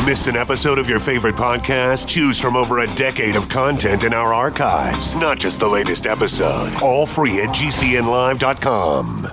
Missed an episode of your favorite podcast? Choose from over a decade of content in our archives, not just the latest episode. All free at gcnlive.com.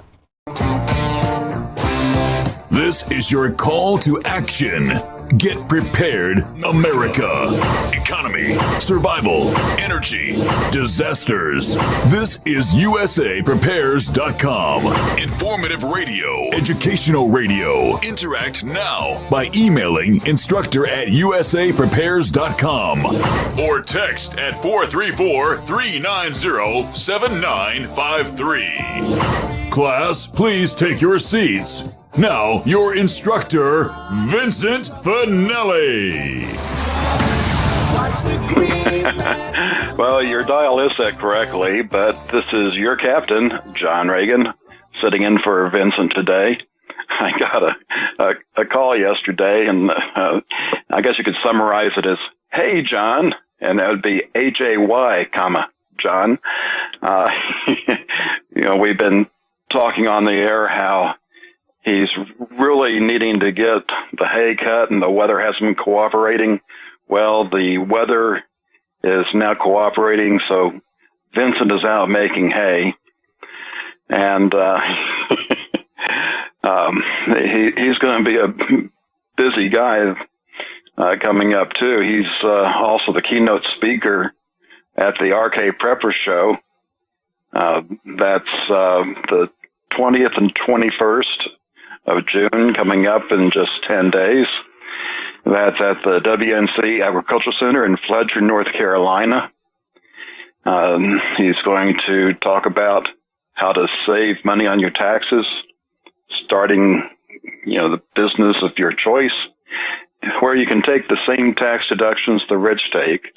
This is your call to action. Get prepared, America. Economy, survival, energy, disasters. This is USAPrepares.com. Informative radio, educational radio. Interact now by emailing instructor@USAPrepares.com or text at 434-390-7953. Class, please take your seats. Now, your instructor, Vincent Finelli. Well, your dial is set correctly, but this is your captain, John Regan, sitting in for Vincent today. I got a call yesterday, and I guess you could summarize it as, "Hey, John," and that would be HAY, John. We've been talking on the air how he's really needing to get the hay cut, and the weather hasn't been cooperating. Well, the weather is now cooperating, so Vincent is out making hay, and he's going to be a busy guy coming up too. He's also the keynote speaker at the RK Prepper Show. That's the 20th and 21st of June, coming up in just 10 days. That's at the WNC Agricultural Center in Fletcher, North Carolina. He's going to talk about how to save money on your taxes, starting, the business of your choice, where you can take the same tax deductions the rich take.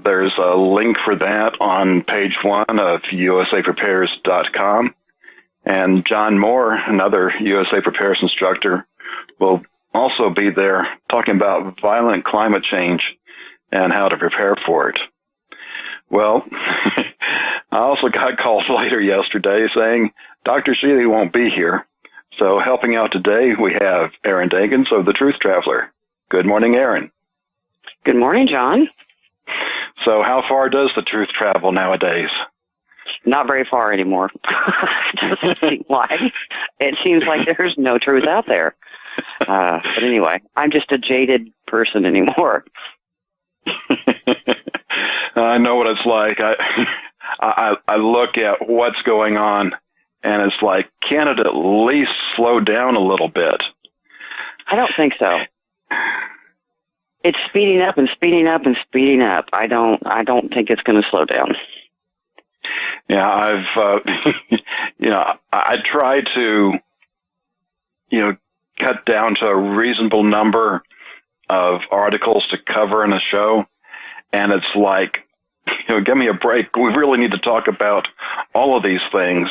There's a link for that on page 1 of USAPrepares.com. And John Moore, another USA Prepares instructor, will also be there talking about violent climate change and how to prepare for it. Well, I also got calls later yesterday saying Dr. Shealy won't be here. So helping out today, we have Erin Dakins of the Truth Traveler. Good morning, Erin. Good morning, John. So how far does the truth travel nowadays? Not very far anymore. It seems like there's no truth out there. But anyway, I'm just a jaded person anymore. I know what it's like. I look at what's going on, and it's like, can it at least slow down a little bit? I don't think so. It's speeding up and speeding up and speeding up. I don't think it's going to slow down. Yeah, I try to, cut down to a reasonable number of articles to cover in a show. And it's like, give me a break. We really need to talk about all of these things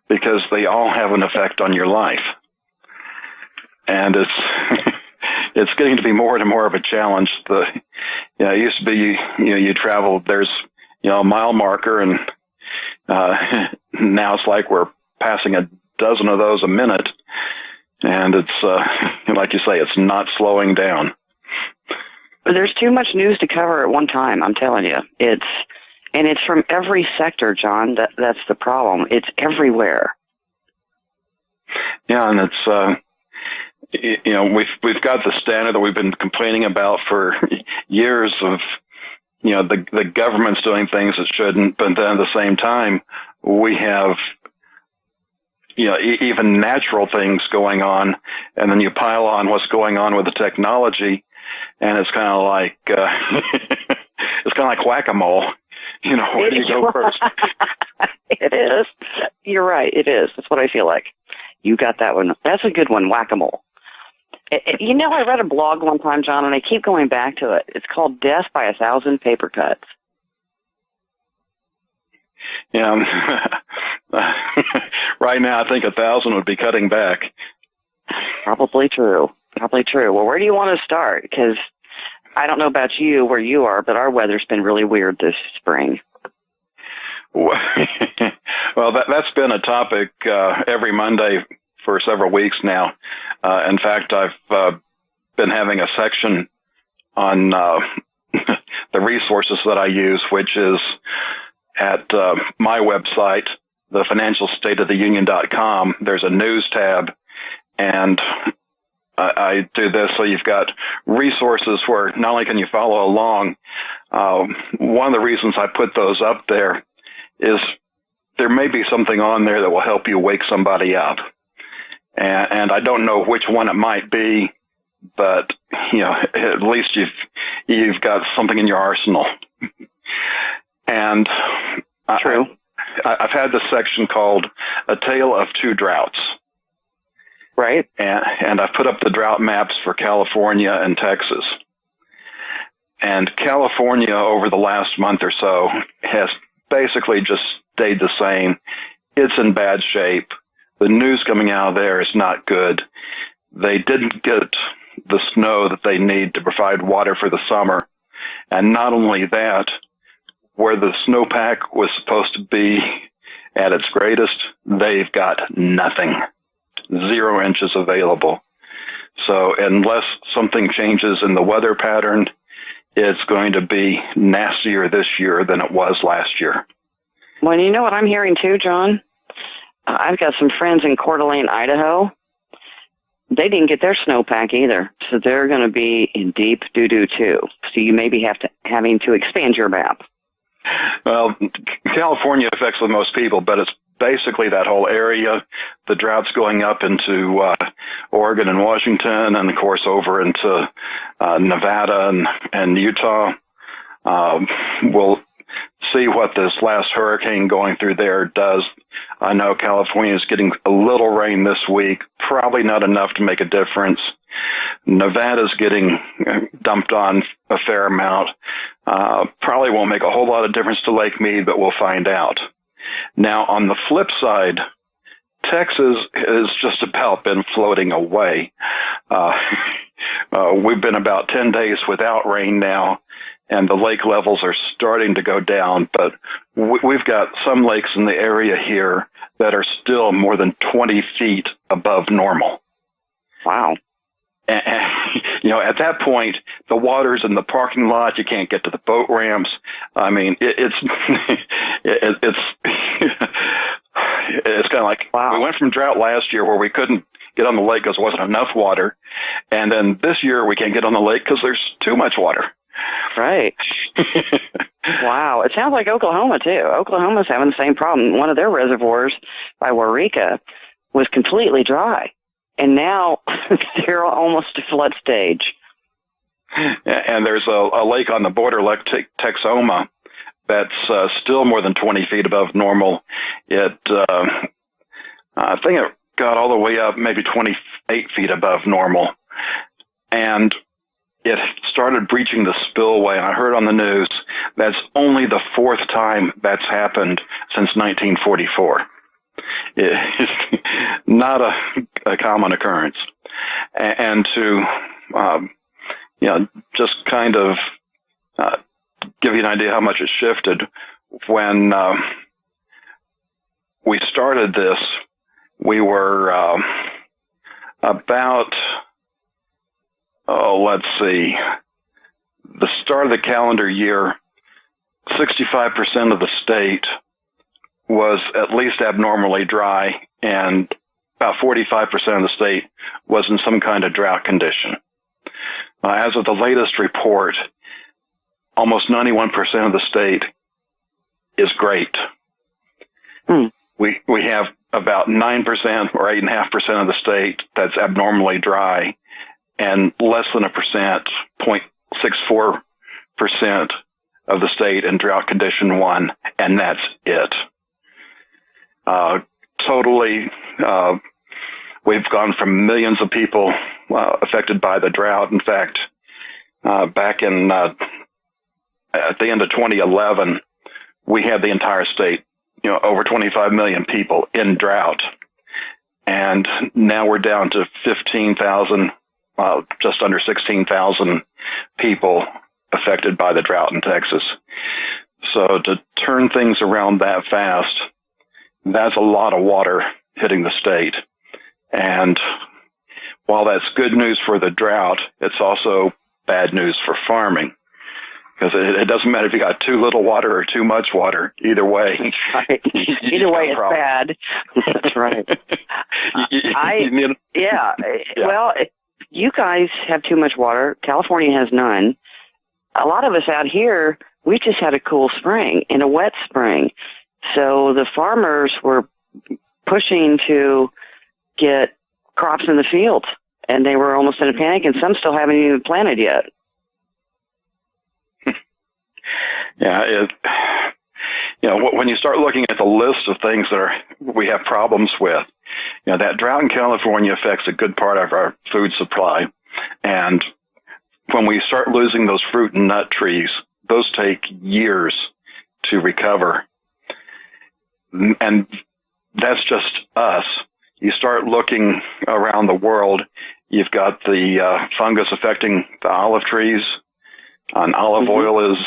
because they all have an effect on your life. And it's getting to be more and more of a challenge. It used to be, you travel, there's, a mile marker, and now it's like we're passing a dozen of those a minute, and it's like you say, it's not slowing down. There's too much news to cover at one time, I'm telling you. It's from every sector, John. That's the problem. It's everywhere. Yeah, and it's we've got the standard that we've been complaining about for years of the government's doing things that shouldn't, but then at the same time, we have, even natural things going on, and then you pile on what's going on with the technology, and it's kind of like, whack-a-mole. Where do you go first? It is. You're right. It is. That's what I feel like. You got that one. That's a good one, whack-a-mole. I read a blog one time, John, and I keep going back to it. It's called Death by 1,000 Paper Cuts. Yeah. Right now, I think 1,000 would be cutting back. Probably true. Well, where do you want to start? Because I don't know about you, where you are, but our weather's been really weird this spring. Well, that's been a topic every Monday for several weeks now. In fact, I've been having a section on the resources that I use, which is at my website, thefinancialstateoftheunion.com. There's a news tab, and I do this so you've got resources where not only can you follow along, one of the reasons I put those up there is there may be something on there that will help you wake somebody up. And I don't know which one it might be, but at least you've got something in your arsenal. And True. I've had this section called A Tale of Two Droughts. Right. And I've put up the drought maps for California and Texas. And California over the last month or so has basically just stayed the same. It's in bad shape. The news coming out of there is not good. They didn't get the snow that they need to provide water for the summer. And not only that, where the snowpack was supposed to be at its greatest, they've got nothing. 0 inches available. So unless something changes in the weather pattern, it's going to be nastier this year than it was last year. Well, you know what I'm hearing too, John? I've got some friends in Coeur d'Alene, Idaho. They didn't get their snowpack either, so they're going to be in deep doo-doo too. So you may be having to expand your map. Well, California affects the most people, but it's basically that whole area. The drought's going up into Oregon and Washington, and of course over into Nevada and Utah. We'll see what this last hurricane going through there does. I know California is getting a little rain this week, probably not enough to make a difference. Nevada's getting dumped on a fair amount. Probably won't make a whole lot of difference to Lake Mead, but we'll find out. Now, on the flip side, Texas has just about been floating away. We've been about 10 days without rain now, and the lake levels are starting to go down, but we've got some lakes in the area here that are still more than 20 feet above normal. Wow. And, at that point, the water's in the parking lot. You can't get to the boat ramps. I mean, it's kind of like, wow. We went from drought last year where we couldn't get on the lake because there wasn't enough water. And then this year we can't get on the lake because there's too much water. Right. Wow. It sounds like Oklahoma, too. Oklahoma's having the same problem. One of their reservoirs by Waurika was completely dry. And now they're almost to flood stage. And there's a lake on the border, Lake Texoma, that's still more than 20 feet above normal. I think it got all the way up maybe 28 feet above normal. And it started breaching the spillway. And I heard on the news that's only the 4th time that's happened since 1944. It's not a common occurrence. And to, just kind of give you an idea how much it shifted, when we started this, we were about, the start of the calendar year, 65% of the state was at least abnormally dry, and about 45% of the state was in some kind of drought condition. As of the latest report, almost 91% of the state is great. We have about 9% or 8.5% of the state that's abnormally dry, and less than 0.64% of the state in drought condition 1, and that's it. Totally, we've gone from millions of people affected by the drought. In fact, back in at the end of 2011, we had the entire state, over 25 million people in drought, and now we're down to 15,000, just under 16,000 people affected by the drought in Texas. So to turn things around that fast, that's a lot of water hitting the state. And while that's good news for the drought, it's also bad news for farming. Because it doesn't matter if you got too little water or too much water. Either way. Right. Either way, it's bad. That's right. Well, you guys have too much water. California has none. A lot of us out here, we just had a cool spring and a wet spring. So the farmers were pushing to get crops in the fields, and they were almost in a panic, and some still haven't even planted yet. Yeah, when you start looking at the list of things that we have problems with, that drought in California affects a good part of our food supply. And when we start losing those fruit and nut trees, those take years to recover. And that's just us. You start looking around the world, you've got the fungus affecting the olive trees. Olive oil is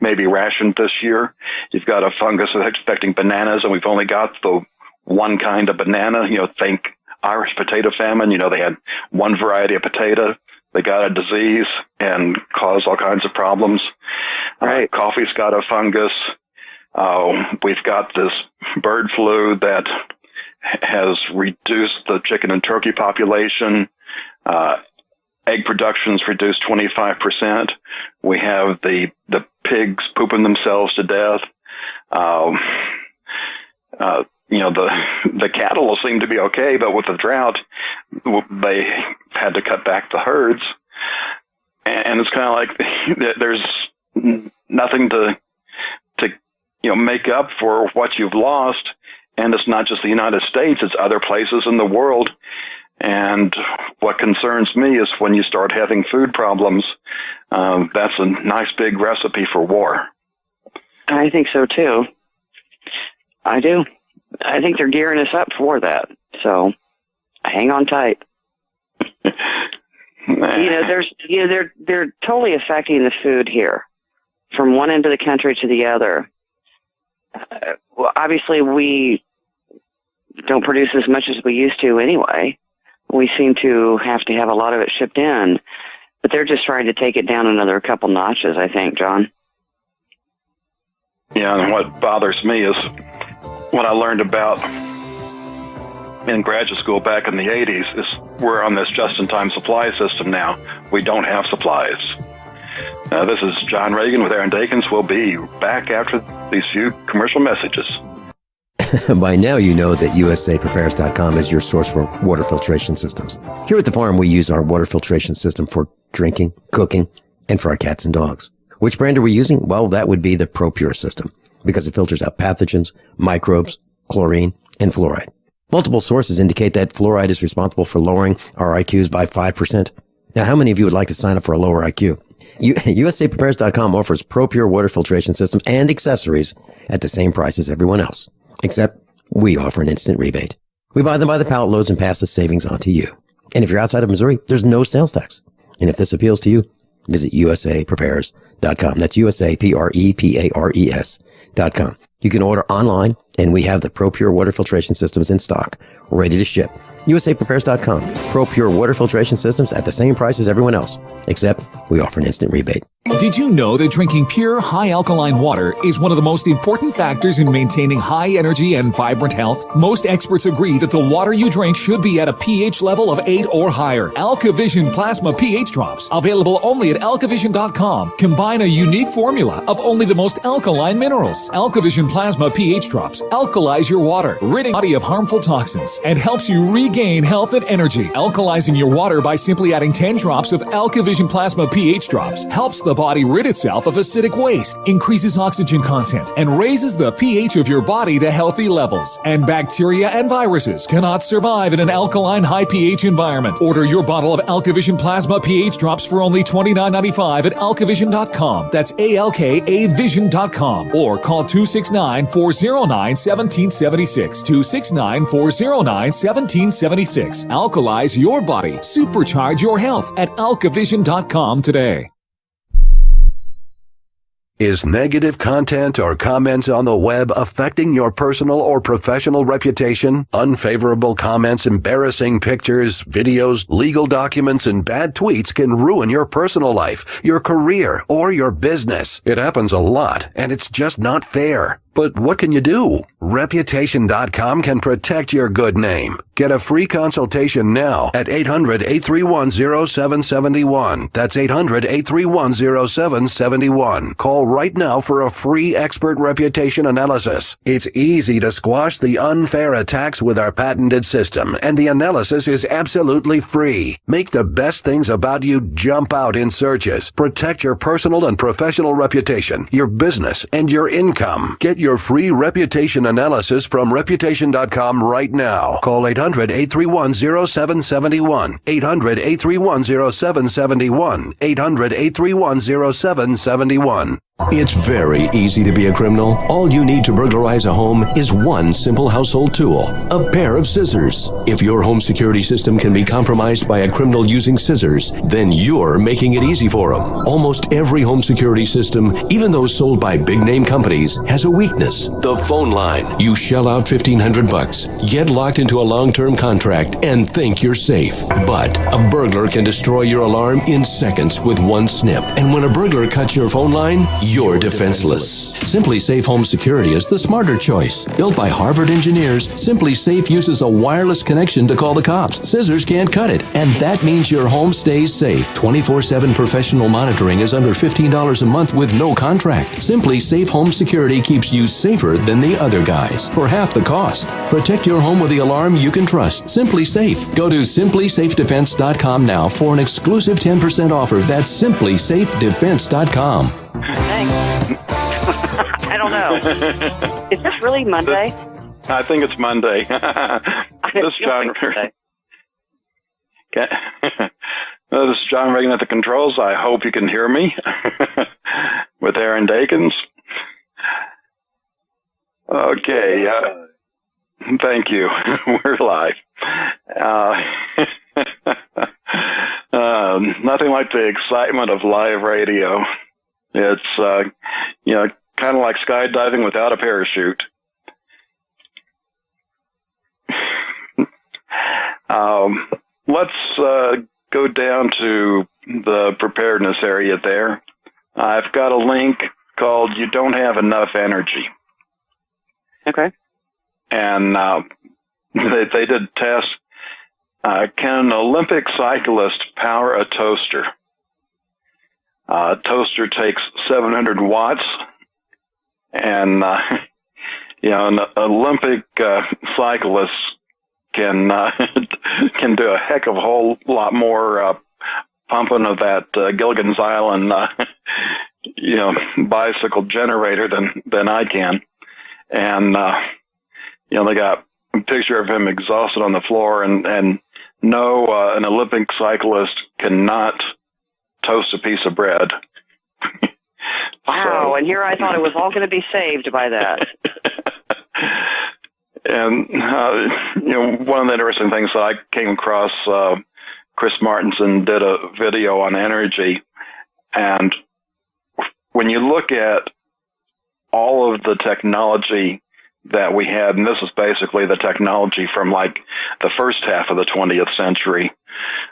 maybe rationed this year. You've got a fungus affecting bananas, and we've only got the one kind of banana. Think Irish potato famine. They had one variety of potato. They got a disease and caused all kinds of problems. Right. Coffee's got a fungus. We've got this bird flu that has reduced the chicken and turkey population. Egg production's reduced 25%. We have the pigs pooping themselves to death. The cattle will seem to be okay, but with the drought, they had to cut back the herds. And it's kind of like there's nothing to make up for what you've lost. And it's not just the United States, it's other places in the world. And what concerns me is when you start having food problems, that's a nice big recipe for war. I think so, too. I do. I think they're gearing us up for that. So hang on tight. They're totally affecting the food here from one end of the country to the other. Well, obviously, we don't produce as much as we used to anyway. We seem to have a lot of it shipped in, but they're just trying to take it down another couple notches, I think, John. Yeah, and what bothers me is what I learned about in graduate school back in the 80s is we're on this just-in-time supply system now. We don't have supplies. This is John Regan with Erin Dakins. We'll be back after these few commercial messages. By now, you know that USAPrepares.com is your source for water filtration systems. Here at the farm, we use our water filtration system for drinking, cooking, and for our cats and dogs. Which brand are we using? Well, that would be the ProPure system, because it filters out pathogens, microbes, chlorine, and fluoride. Multiple sources indicate that fluoride is responsible for lowering our IQs by 5%. Now, how many of you would like to sign up for a lower IQ? USAPrepares.com offers ProPure water filtration systems and accessories at the same price as everyone else. Except we offer an instant rebate. We buy them by the pallet loads and pass the savings on to you. And if you're outside of Missouri, there's no sales tax. And if this appeals to you, visit USAPrepares.com. That's USAPrepares.com. You can order online, and we have the ProPure water filtration systems in stock, ready to ship. USAPrepares.com. ProPure water filtration systems at the same price as everyone else, except we offer an instant rebate. Did you know that drinking pure, high alkaline water is one of the most important factors in maintaining high energy and vibrant health? Most experts agree that the water you drink should be at a pH level of 8 or higher. AlkaVision Plasma pH Drops, available only at alkavision.com, combine a unique formula of only the most alkaline minerals. AlkaVision Plasma pH Drops alkalize your water, ridding your body of harmful toxins, and helps you regain health and energy. Alkalizing your water by simply adding 10 drops of AlkaVision Plasma pH Drops helps the body rid itself of acidic waste, increases oxygen content, and raises the pH of your body to healthy levels. And bacteria and viruses cannot survive in an alkaline high pH environment. Order your bottle of AlkaVision Plasma pH Drops for only $29.95 at alkavision.com. That's ALKAvision.com. Or call 269-409-1776. 269-409-1776. Alkalize your body. Supercharge your health at alkavision.com today. Is negative content or comments on the web affecting your personal or professional reputation? Unfavorable comments, embarrassing pictures, videos, legal documents, and bad tweets can ruin your personal life, your career, or your business. It happens a lot, and it's just not fair. But what can you do? Reputation.com can protect your good name. Get a free consultation now at 800-831-0771. That's 800-831-0771. Call right now for a free expert reputation analysis. It's easy to squash the unfair attacks with our patented system, and the analysis is absolutely free. Make the best things about you jump out in searches. Protect your personal and professional reputation, your business, and your income. Get your free reputation analysis from Reputation.com right now. Call 800-831-0771. 800-831-0771. 800-831-0771. It's very easy to be a criminal. All you need to burglarize a home is one simple household tool, a pair of scissors. If your home security system can be compromised by a criminal using scissors, then you're making it easy for them. Almost every home security system, even those sold by big-name companies, has a weakness: the phone line. You shell out $1,500, get locked into a long-term contract, and think you're safe. But a burglar can destroy your alarm in seconds with one snip. And when a burglar cuts your phone line, you're defenseless. Simply Safe Home Security is the smarter choice. Built by Harvard engineers, Simply Safe uses a wireless connection to call the cops. Scissors can't cut it, and that means your home stays safe. 24/7 professional monitoring is under $15 a month with no contract. Simply Safe Home Security keeps you safer than the other guys for half the cost. Protect your home with the alarm you can trust. Simply Safe. Go to simplysafedefense.com now for an exclusive 10% offer. That's simplysafedefense.com. Thanks. I don't know. Is this really Monday? I think it's Monday. This is John. This is John Regan at the controls. I hope you can hear me with Erin Dakins. Okay. Thank you. We're live. Nothing like the excitement of live radio. It's, kind of like skydiving without a parachute. Let's go down to the preparedness area there. I've got a link called "You Don't Have Enough Energy." Okay. And they did tests. Can an Olympic cyclist power a toaster? A toaster takes 700 watts, and an Olympic cyclist can do a heck of a whole lot more pumping of that Gilligan's Island bicycle generator than I can. And they got a picture of him exhausted on the floor, and no, an Olympic cyclist cannot toast a piece of bread. Wow, and here I thought it was all going to be saved by that. And, one of the interesting things that I came across, Chris Martinson did a video on energy, and when you look at all of the technology that we had, and this is basically the technology from like the first half of the 20th century,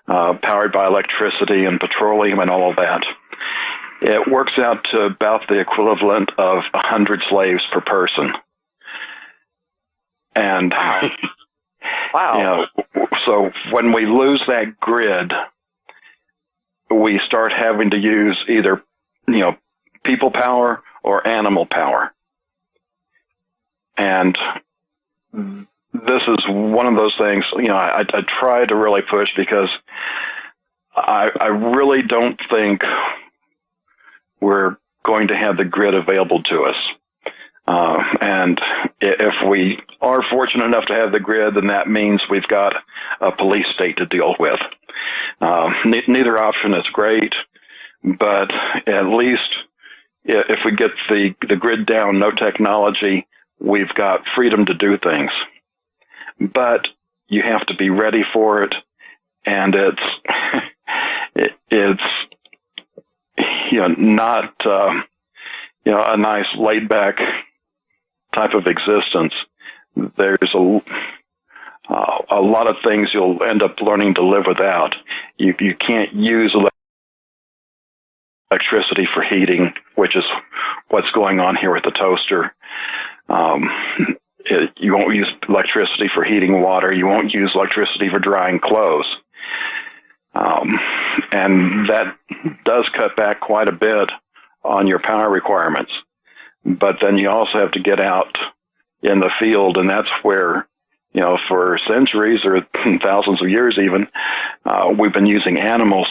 powered by electricity and petroleum and all of that, it works out to about the equivalent of 100 slaves per person. And, wow. So when we lose that grid, we start having to use either, people power or animal power. And this is one of those things, I try to really push, because I really don't think we're going to have the grid available to us. And if we are fortunate enough to have the grid, then that means we've got a police state to deal with. Neither option is great, but at least if we get the grid down, no technology, we've got freedom to do things. But you have to be ready for it, and it's not a nice laid back type of existence, there's a lot of things you'll end up learning to live without. You can't use electricity for heating, which is what's going on here with the toaster. You won't use electricity for heating water. You won't use electricity for drying clothes. And that does cut back quite a bit on your power requirements. But then you also have to get out in the field, and that's where, for centuries or thousands of years even, we've been using animals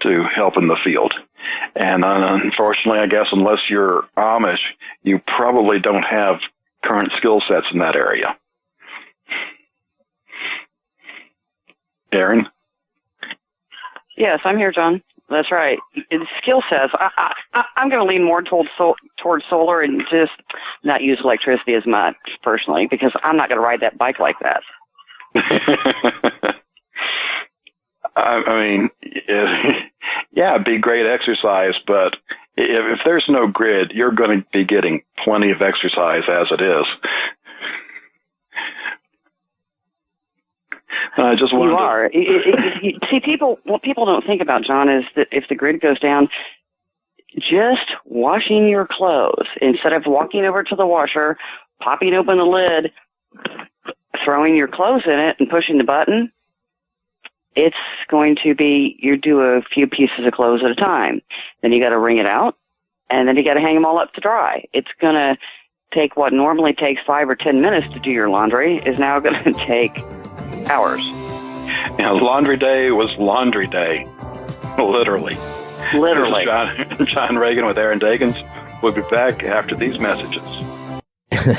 to help in the field. And unfortunately, I guess unless you're Amish, you probably don't have current skill sets in that area. Erin? Yes, I'm here, John. That's right. Skill sets. I'm going to lean more towards solar and just not use electricity as much personally, because I'm not going to ride that bike like that. I mean, it'd be great exercise, but if there's no grid, you're going to be getting plenty of exercise as it is. I just wanted you are. See, what people don't think about, John, is that if the grid goes down, just washing your clothes, instead of walking over to the washer, popping open the lid, throwing your clothes in it and pushing the button, it's going to be, you do a few pieces of clothes at a time. Then you got to wring it out, and then you got to hang them all up to dry. It's going to take what normally takes 5 or 10 minutes to do your laundry is now going to take hours. Laundry day was laundry day. Literally. This is John Regan with Erin Dakins. We'll be back after these messages.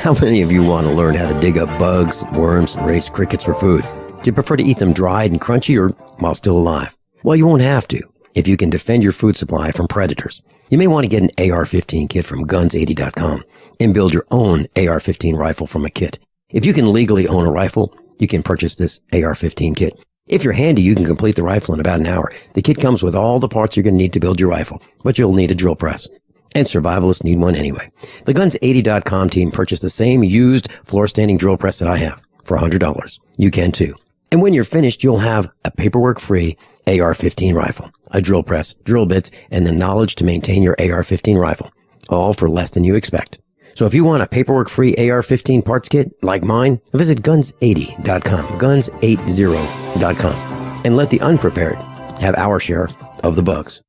How many of you want to learn how to dig up bugs, worms, and raise crickets for food? Do you prefer to eat them dried and crunchy or while still alive? Well, you won't have to if you can defend your food supply from predators. You may want to get an AR-15 kit from guns80.com and build your own AR-15 rifle from a kit. If you can legally own a rifle, you can purchase this AR-15 kit. If you're handy, you can complete the rifle in about an hour. The kit comes with all the parts you're going to need to build your rifle, but you'll need a drill press. And survivalists need one anyway. The Guns80.com team purchased the same used floor-standing drill press that I have for $100. You can too. And when you're finished, you'll have a paperwork-free AR-15 rifle, a drill press, drill bits, and the knowledge to maintain your AR-15 rifle, all for less than you expect. So if you want a paperwork-free AR-15 parts kit like mine, visit Guns80.com, Guns80.com, and let the unprepared have our share of the bugs.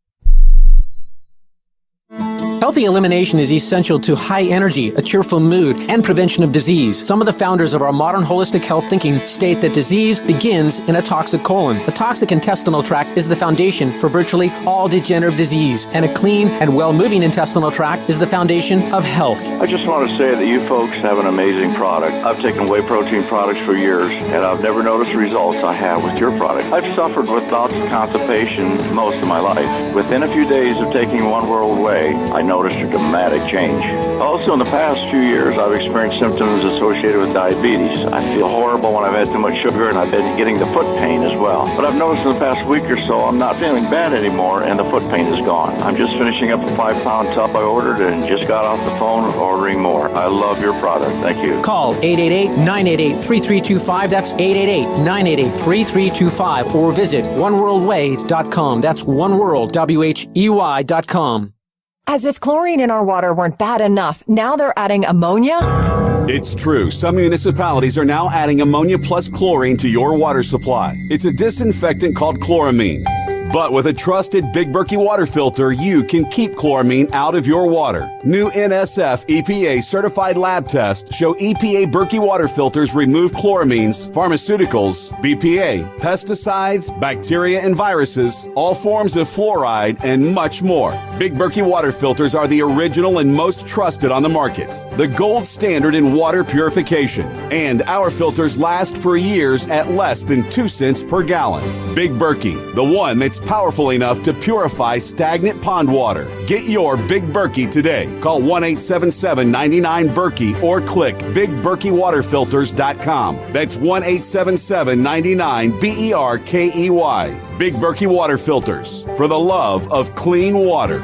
Healthy elimination is essential to high energy, a cheerful mood, and prevention of disease. Some of the founders of our modern holistic health thinking state that disease begins in a toxic colon. A toxic intestinal tract is the foundation for virtually all degenerative disease, and a clean and well-moving intestinal tract is the foundation of health. I just want to say that you folks have an amazing product. I've taken whey protein products for years, and I've never noticed the results I have with your product. I've suffered with bouts of constipation most of my life. Within a few days of taking One World Whey, I noticed a dramatic change. Also, in the past few years, I've experienced symptoms associated with diabetes. I feel horrible when I've had too much sugar, and I've been getting the foot pain as well. But I've noticed in the past week or so, I'm not feeling bad anymore, and the foot pain is gone. I'm just finishing up a 5-pound tub I ordered and just got off the phone ordering more. I love your product. Thank you. Call 888-988-3325. That's 888-988-3325. Or visit oneworldwhey.com. That's oneworldwhey.com. As if chlorine in our water weren't bad enough, now they're adding ammonia? It's true. Some municipalities are now adding ammonia plus chlorine to your water supply. It's a disinfectant called chloramine. But with a trusted Big Berkey water filter, you can keep chloramine out of your water. New NSF EPA certified lab tests show EPA Berkey water filters remove chloramines, pharmaceuticals, BPA, pesticides, bacteria and viruses, all forms of fluoride, and much more. Big Berkey water filters are the original and most trusted on the market. The gold standard in water purification. And our filters last for years at less than 2 cents per gallon. Big Berkey, the one that's powerful enough to purify stagnant pond water. Get your Big Berkey today. Call 1-877-99-BERKEY or click BigBerkeyWaterFilters.com. That's 1-877-99-BERKEY. Big Berkey Water Filters, for the love of clean water.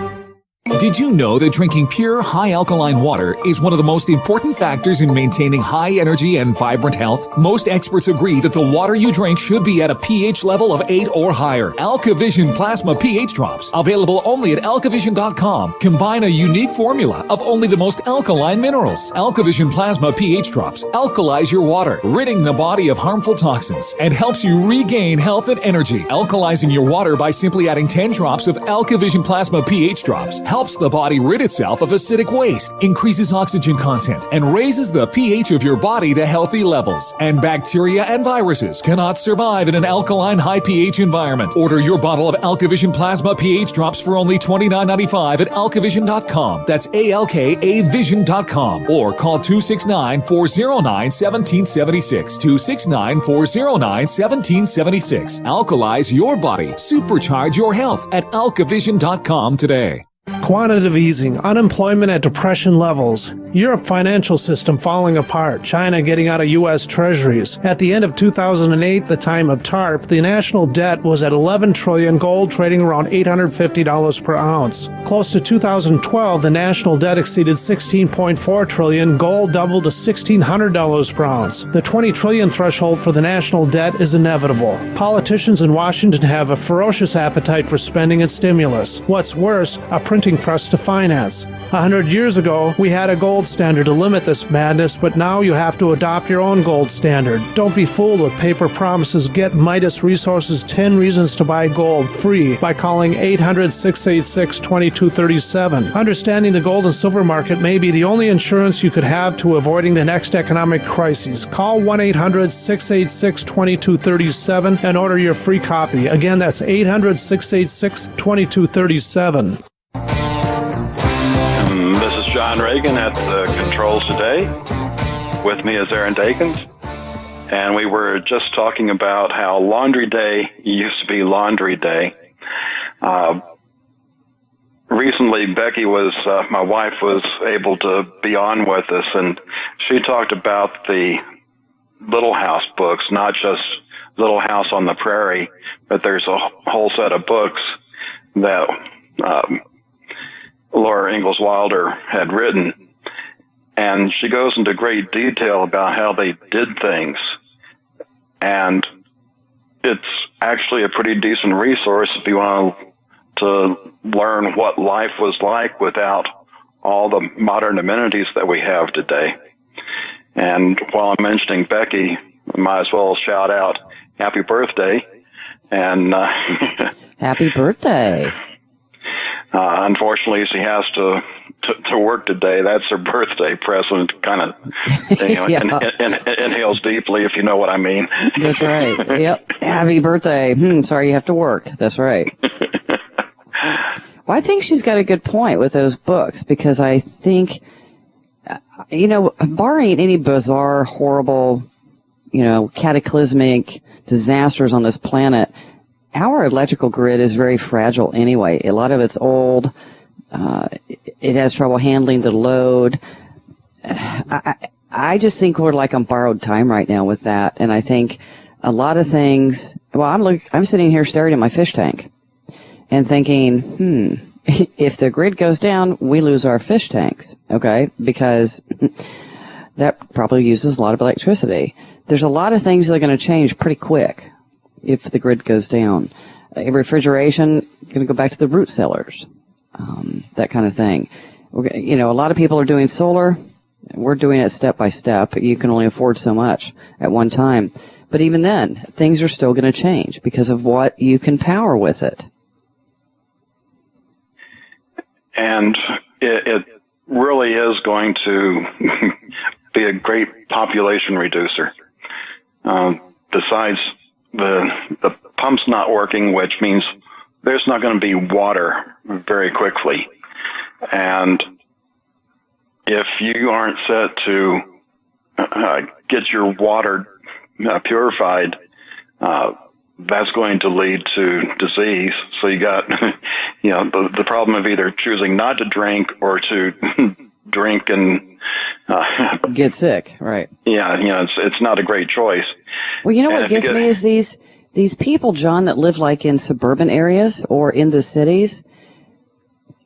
Did you know that drinking pure, high alkaline water is one of the most important factors in maintaining high energy and vibrant health? Most experts agree that the water you drink should be at a pH level of 8 or higher. AlkaVision Plasma pH Drops, available only at alkavision.com, combine a unique formula of only the most alkaline minerals. AlkaVision Plasma pH Drops alkalize your water, ridding the body of harmful toxins, and helps you regain health and energy. Alkalizing your water by simply adding 10 drops of AlkaVision Plasma pH Drops helps the body rid itself of acidic waste, increases oxygen content, and raises the pH of your body to healthy levels. And bacteria and viruses cannot survive in an alkaline high pH environment. Order your bottle of AlkaVision Plasma pH Drops for only $29.95 at alkavision.com. That's ALKAvision.com. Or call 269-409-1776. 269-409-1776. Alkalize your body. Supercharge your health at alkavision.com today. Quantitative easing, unemployment at depression levels, Europe financial system falling apart, China getting out of U.S. treasuries. At the end of 2008, the time of TARP, the national debt was at $11 trillion, gold trading around $850 per ounce. Close to 2012, the national debt exceeded $16.4 trillion, gold doubled to $1,600 per ounce. The $20 trillion threshold for the national debt is inevitable. Politicians in Washington have a ferocious appetite for spending and stimulus. What's worse, a printing press to finance. 100 years ago, we had a gold standard to limit this madness, but now you have to adopt your own gold standard. Don't be fooled with paper promises. Get Midas Resources 10 Reasons to Buy Gold free by calling 800-686-2237. Understanding the gold and silver market may be the only insurance you could have to avoiding the next economic crisis. Call 1-800-686-2237 and order your free copy. Again, that's 800-686-2237. This is John Regan at the controls today. With me is Erin Dakins. And we were just talking about how laundry day used to be laundry day. Recently, Becky my wife was able to be on with us, and she talked about the Little House books, not just Little House on the Prairie, but there's a whole set of books that Laura Ingalls Wilder had written, and she goes into great detail about how they did things, and it's actually a pretty decent resource if you want to learn what life was like without all the modern amenities that we have today. And while I'm mentioning Becky, I might as well shout out happy birthday. And happy birthday. Unfortunately, she has to work today. That's her birthday present. Kind of inhales deeply, if you know what I mean. That's right. Yep. Happy birthday. Sorry you have to work. That's right. Well, I think she's got a good point with those books, because I think, barring any bizarre, horrible, cataclysmic disasters on this planet, our electrical grid is very fragile anyway. A lot of it's old. It has trouble handling the load. I just think we're like on borrowed time right now with that. And I think a lot of things, I'm sitting here staring at my fish tank and thinking, if the grid goes down, we lose our fish tanks. Okay. Because that probably uses a lot of electricity. There's a lot of things that are going to change pretty quick if the grid goes down. Refrigeration, going to go back to the root cellars, that kind of thing. A lot of people are doing solar. We're doing it step by step. You can only afford so much at one time. But even then, things are still going to change because of what you can power with it. And it really is going to be a great population reducer. Besides the pump's not working, which means there's not going to be water very quickly. And if you aren't set to get your water purified, that's going to lead to disease. So you got, the problem of either choosing not to drink or to drink and get sick, right? Yeah, it's not a great choice. Well, what gets me is these people, John, that live like in suburban areas or in the cities.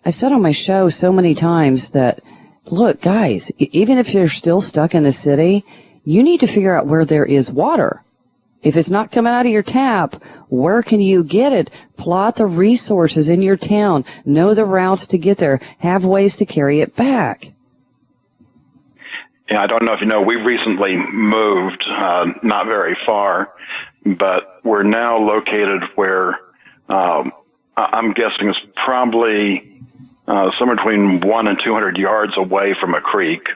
I've said on my show so many times that, look, guys, even if you're still stuck in the city, you need to figure out where there is water. If it's not coming out of your tap, where can you get it? Plot the resources in your town. Know the routes to get there. Have ways to carry it back. Yeah, I don't know if you know, we recently moved, not very far, but we're now located where I'm guessing it's probably somewhere between 100 and 200 yards away from a creek.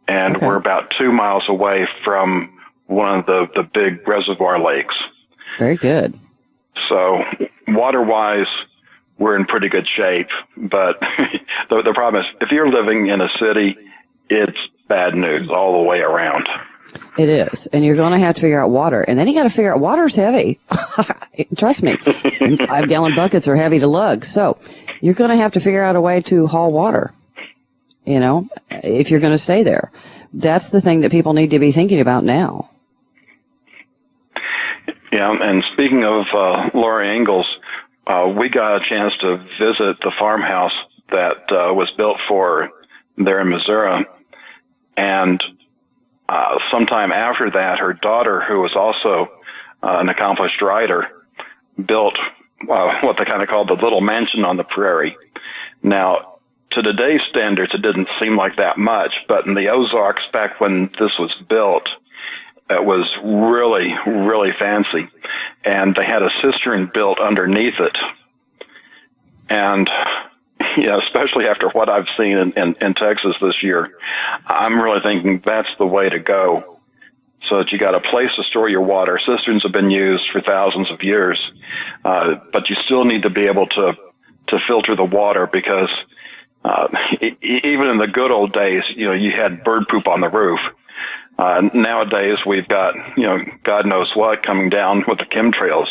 And we're about 2 miles away from one of the big reservoir lakes. Very good. So water-wise, we're in pretty good shape. But the problem is, if you're living in a city, it's bad news all the way around. It is. And you're going to have to figure out water. And then you got to figure out water's heavy. Trust me. 5-gallon buckets are heavy to lug. So you're going to have to figure out a way to haul water, you know, if you're going to stay there. That's the thing that people need to be thinking about now. Yeah, and speaking of Laura Ingalls, we got a chance to visit the farmhouse that was built for there in Missouri. And sometime after that, her daughter, who was also an accomplished writer, built what they kind of called the little mansion on the prairie. Now, to today's standards, it didn't seem like that much, but in the Ozarks, back when this was built, it was really, really fancy. And they had a cistern built underneath it. And, you know, especially after what I've seen in Texas this year, I'm really thinking that's the way to go. So that you got a place to store your water. Cisterns have been used for thousands of years, but you still need to be able to filter the water because even in the good old days, you know, you had bird poop on the roof. Nowadays, we've got, you know, God knows what coming down with the chemtrails.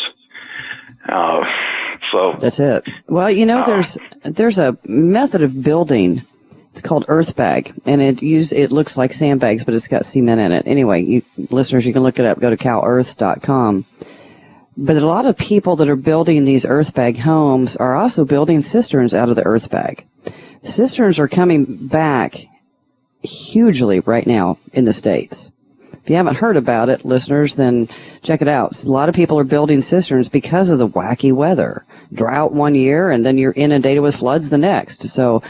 So that's it. Well, you know, there's a method of building. It's called earth bag, and it looks like sandbags, but it's got cement in it. Anyway, listeners, you can look it up. Go to calearth.com. But a lot of people that are building these earth bag homes are also building cisterns out of the earth bag. Cisterns are coming back hugely right now in the States. If you haven't heard about it, listeners, then check it out. A lot of people are building cisterns because of the wacky weather. Drought one year, and then you're inundated with floods the next. So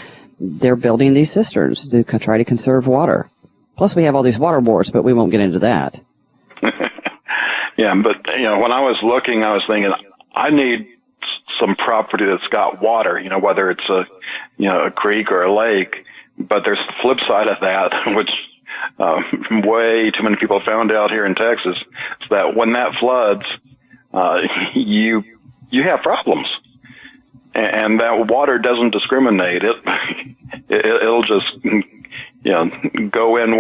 they're building these cisterns to try to conserve water. Plus, we have all these water wars, but we won't get into that. Yeah, but, you know, when I was looking, I was thinking, I need some property that's got water, you know, whether it's a creek or a lake. But there's the flip side of that, which way too many people found out here in Texas, is that when that floods, you have problems, and that water doesn't discriminate. It'll just, you know, go in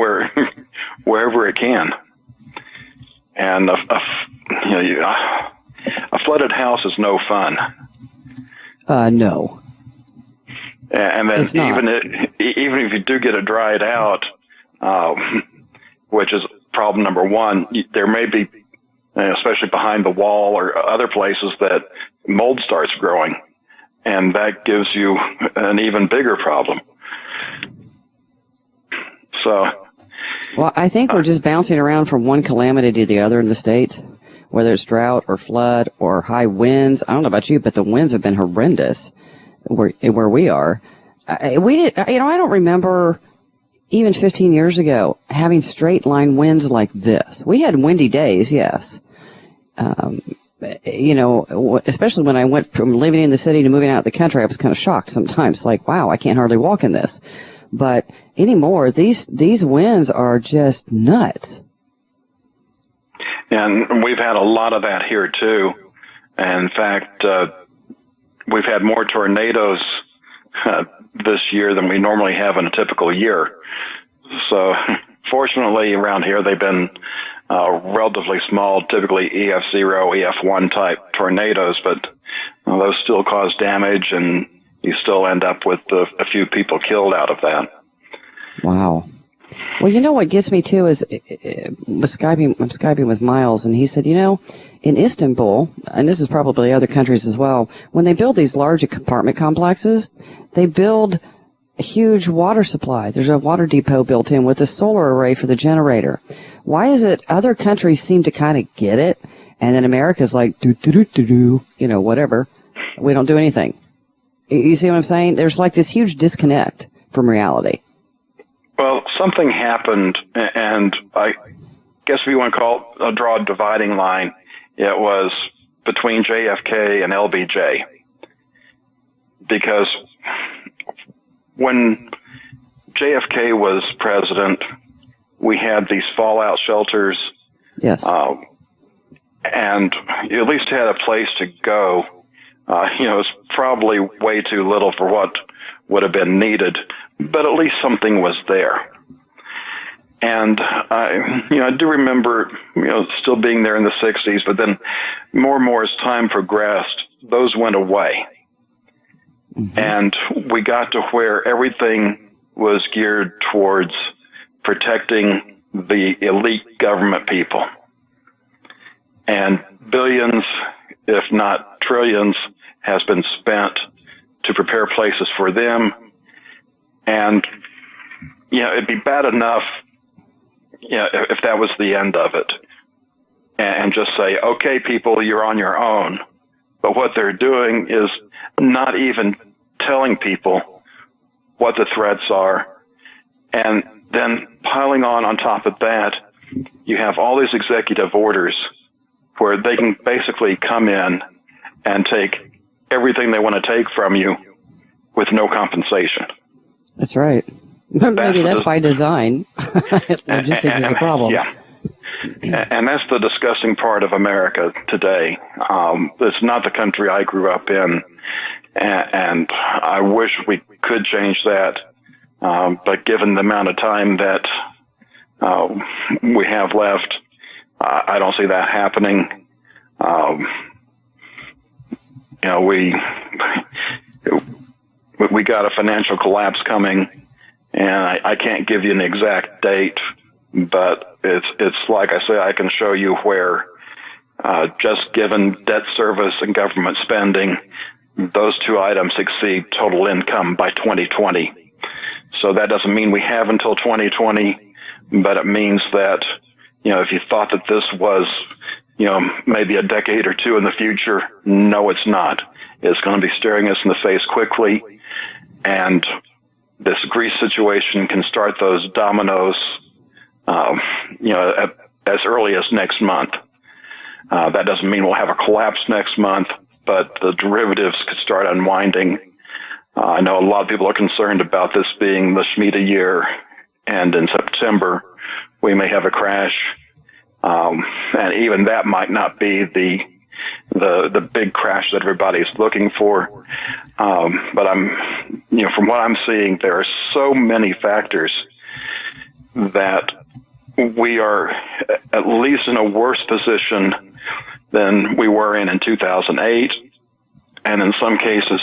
wherever it can. And a flooded house is no fun. No. And then even if you do get it dried out, which is problem number one, there may be, especially behind the wall or other places, that mold starts growing, and that gives you an even bigger problem. So, well, I think we're just bouncing around from one calamity to the other in the States, whether it's drought or flood or high winds. I don't know about you, but the winds have been horrendous where we are. I don't remember even 15 years ago having straight line winds like this. We had windy days, yes. You know, especially when I went from living in the city to moving out of the country, I was kind of shocked sometimes, like, wow, I can't hardly walk in this. But anymore, these winds are just nuts. And we've had a lot of that here too. And in fact, we've had more tornadoes this year than we normally have in a typical year. So fortunately around here, they've been relatively small, typically EF0, EF1 type tornadoes, but those still cause damage, and you still end up with a few people killed out of that. Wow. Well, you know what gets me too is I'm Skyping with Miles, and he said, in Istanbul, and this is probably other countries as well, when they build these large apartment complexes, they build a huge water supply. There's a water depot built in with a solar array for the generator. Why is it other countries seem to kind of get it, and then America's like, whatever. We don't do anything. You see what I'm saying? There's like this huge disconnect from reality. Well, something happened, and I guess if you want to draw a dividing line, it was between JFK and LBJ. Because when JFK was president, we had these fallout shelters. Yes. And you at least had a place to go. It's probably way too little for what would have been needed, but at least something was there. And I do remember, still being there in the 60s, but then more and more as time progressed, those went away. Mm-hmm. And we got to where everything was geared towards protecting the elite government people. And billions, if not trillions, has been spent to prepare places for them. And, it'd be bad enough, if that was the end of it. And just say, okay, people, you're on your own. But what they're doing is not even telling people what the threats are. And then piling on top of that, you have all these executive orders where they can basically come in and take everything they want to take from you with no compensation. That's right. Maybe that's by design. Logistics is a problem. Yeah. And that's the disgusting part of America today. It's not the country I grew up in, and I wish we could change that. But given the amount of time that we have left, I don't see that happening. We got a financial collapse coming, and I can't give you an exact date, but it's like I say, I can show you where just given debt service and government spending, those two items exceed total income by 2020. So that doesn't mean we have until 2020, but it means that, if you thought that this was, maybe a decade or two in the future, no, it's not. It's going to be staring us in the face quickly. And this Greece situation can start those dominoes, as early as next month. That doesn't mean we'll have a collapse next month, but the derivatives could start unwinding. I know a lot of people are concerned about this being the Shemitah year, and in September we may have a crash, and even that might not be the big crash that everybody's looking for. But from what I'm seeing, there are so many factors that we are at least in a worse position than we were in 2008. And in some cases,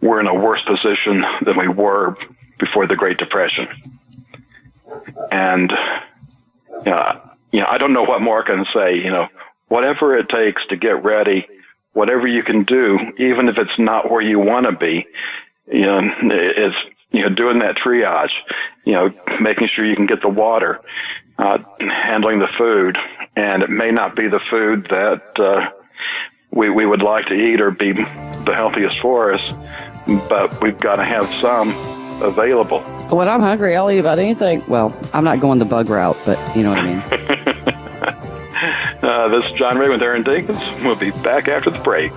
we're in a worse position than we were before the Great Depression. And, I don't know what more I can say. Whatever it takes to get ready, whatever you can do, even if it's not where you want to be, it's, doing that triage, making sure you can get the water, handling the food. And it may not be the food that we would like to eat or be the healthiest for us, but we've got to have some available. When I'm hungry, I'll eat about anything. Well, I'm not going the bug route, but you know what I mean. This is John Ray with Erin Dakins. We'll be back after the break.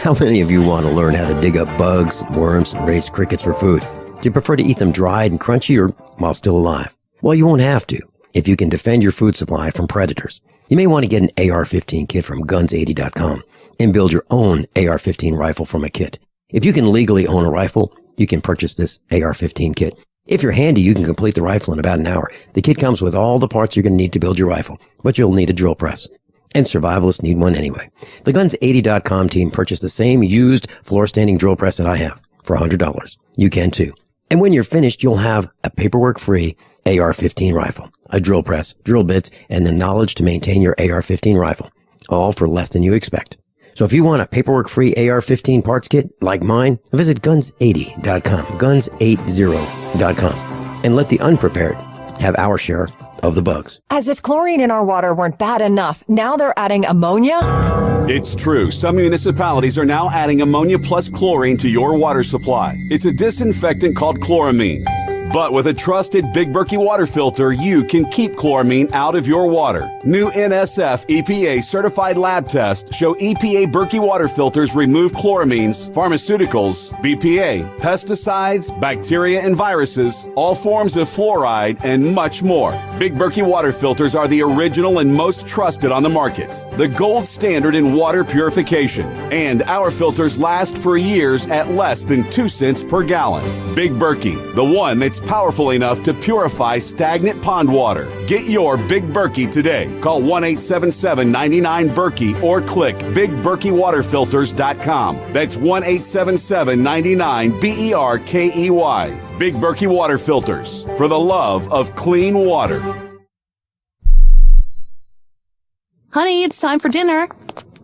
How many of you want to learn how to dig up bugs, worms, and raise crickets for food? Do you prefer to eat them dried and crunchy or while still alive? Well, you won't have to if you can defend your food supply from predators. You may want to get an AR-15 kit from guns80.com and build your own AR-15 rifle from a kit. If you can legally own a rifle, you can purchase this AR-15 kit. If you're handy, you can complete the rifle in about an hour. The kit comes with all the parts you're going to need to build your rifle, but you'll need a drill press. And survivalists need one anyway. The Guns80.com team purchased the same used floor-standing drill press that I have for $100. You can too. And when you're finished, you'll have a paperwork-free AR-15 rifle, a drill press, drill bits, and the knowledge to maintain your AR-15 rifle, all for less than you expect. So if you want a paperwork-free AR-15 parts kit like mine, visit guns80.com, guns80.com, and let the unprepared have our share of the bugs. As if chlorine in our water weren't bad enough, now they're adding ammonia? It's true. Some municipalities are now adding ammonia plus chlorine to your water supply. It's a disinfectant called chloramine. But with a trusted Big Berkey water filter, you can keep chloramine out of your water. New NSF EPA certified lab tests show EPA Berkey water filters remove chloramines, pharmaceuticals, BPA, pesticides, bacteria and viruses, all forms of fluoride, and much more. Big Berkey water filters are the original and most trusted on the market. The gold standard in water purification. And our filters last for years at less than 2 cents per gallon. Big Berkey, the one that's powerful enough to purify stagnant pond water. Get your Big Berkey today. Call 1-877-99-BERKEY or click BigBerkeyWaterFilters.com. That's 1-877-99-BERKEY. Big Berkey Water Filters, for the love of clean water. Honey, it's time for dinner.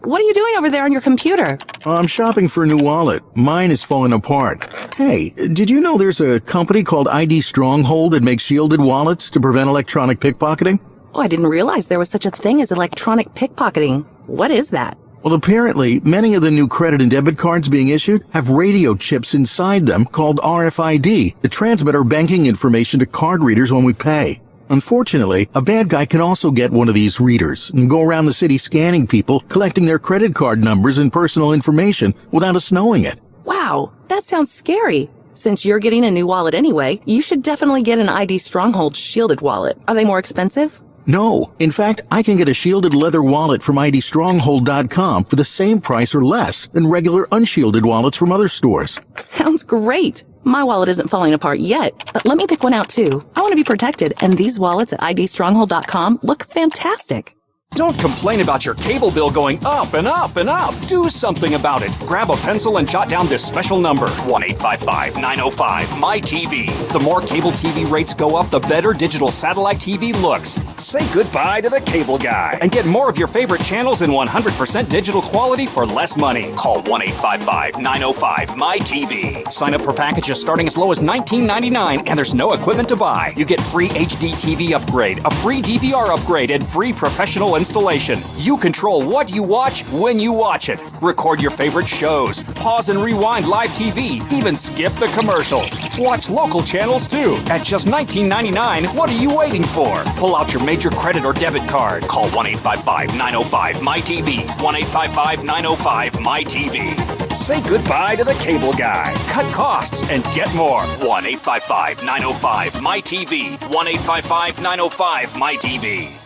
What are you doing over there on your computer? I'm shopping for a new wallet. Mine is falling apart. Hey, did you know there's a company called ID Stronghold that makes shielded wallets to prevent electronic pickpocketing? Oh, I didn't realize there was such a thing as electronic pickpocketing. What is that? Well, apparently, many of the new credit and debit cards being issued have radio chips inside them called RFID that transmit our banking information to card readers when we pay. Unfortunately, a bad guy can also get one of these readers and go around the city scanning people, collecting their credit card numbers and personal information without us knowing it. Wow, that sounds scary. Since you're getting a new wallet anyway, you should definitely get an ID Stronghold shielded wallet. Are they more expensive? No. In fact, I can get a shielded leather wallet from IDStronghold.com for the same price or less than regular unshielded wallets from other stores. Sounds great. My wallet isn't falling apart yet, but let me pick one out too. I want to be protected, and these wallets at IDStronghold.com look fantastic. Don't complain about your cable bill going up and up and up. Do something about it. Grab a pencil and jot down this special number, 1-855-905-MY-TV. The more cable TV rates go up, the better digital satellite TV looks. Say goodbye to the cable guy and get more of your favorite channels in 100% digital quality for less money. Call 1-855-905-MY-TV. Sign up for packages starting as low as $19.99, and there's no equipment to buy. You get free HD TV upgrade, a free DVR upgrade, and free professional installation. You control what you watch when you watch it. Record your favorite shows, pause and rewind live TV, even skip the commercials. Watch local channels too. At just $19.99, what are you waiting for? Pull out your major credit or debit card. Call 1-855-905-MY-TV. 1-855-905-MY-TV. Say goodbye to the cable guy. Cut costs and get more. 1-855-905-MY-TV. 1-855-905-MY-TV.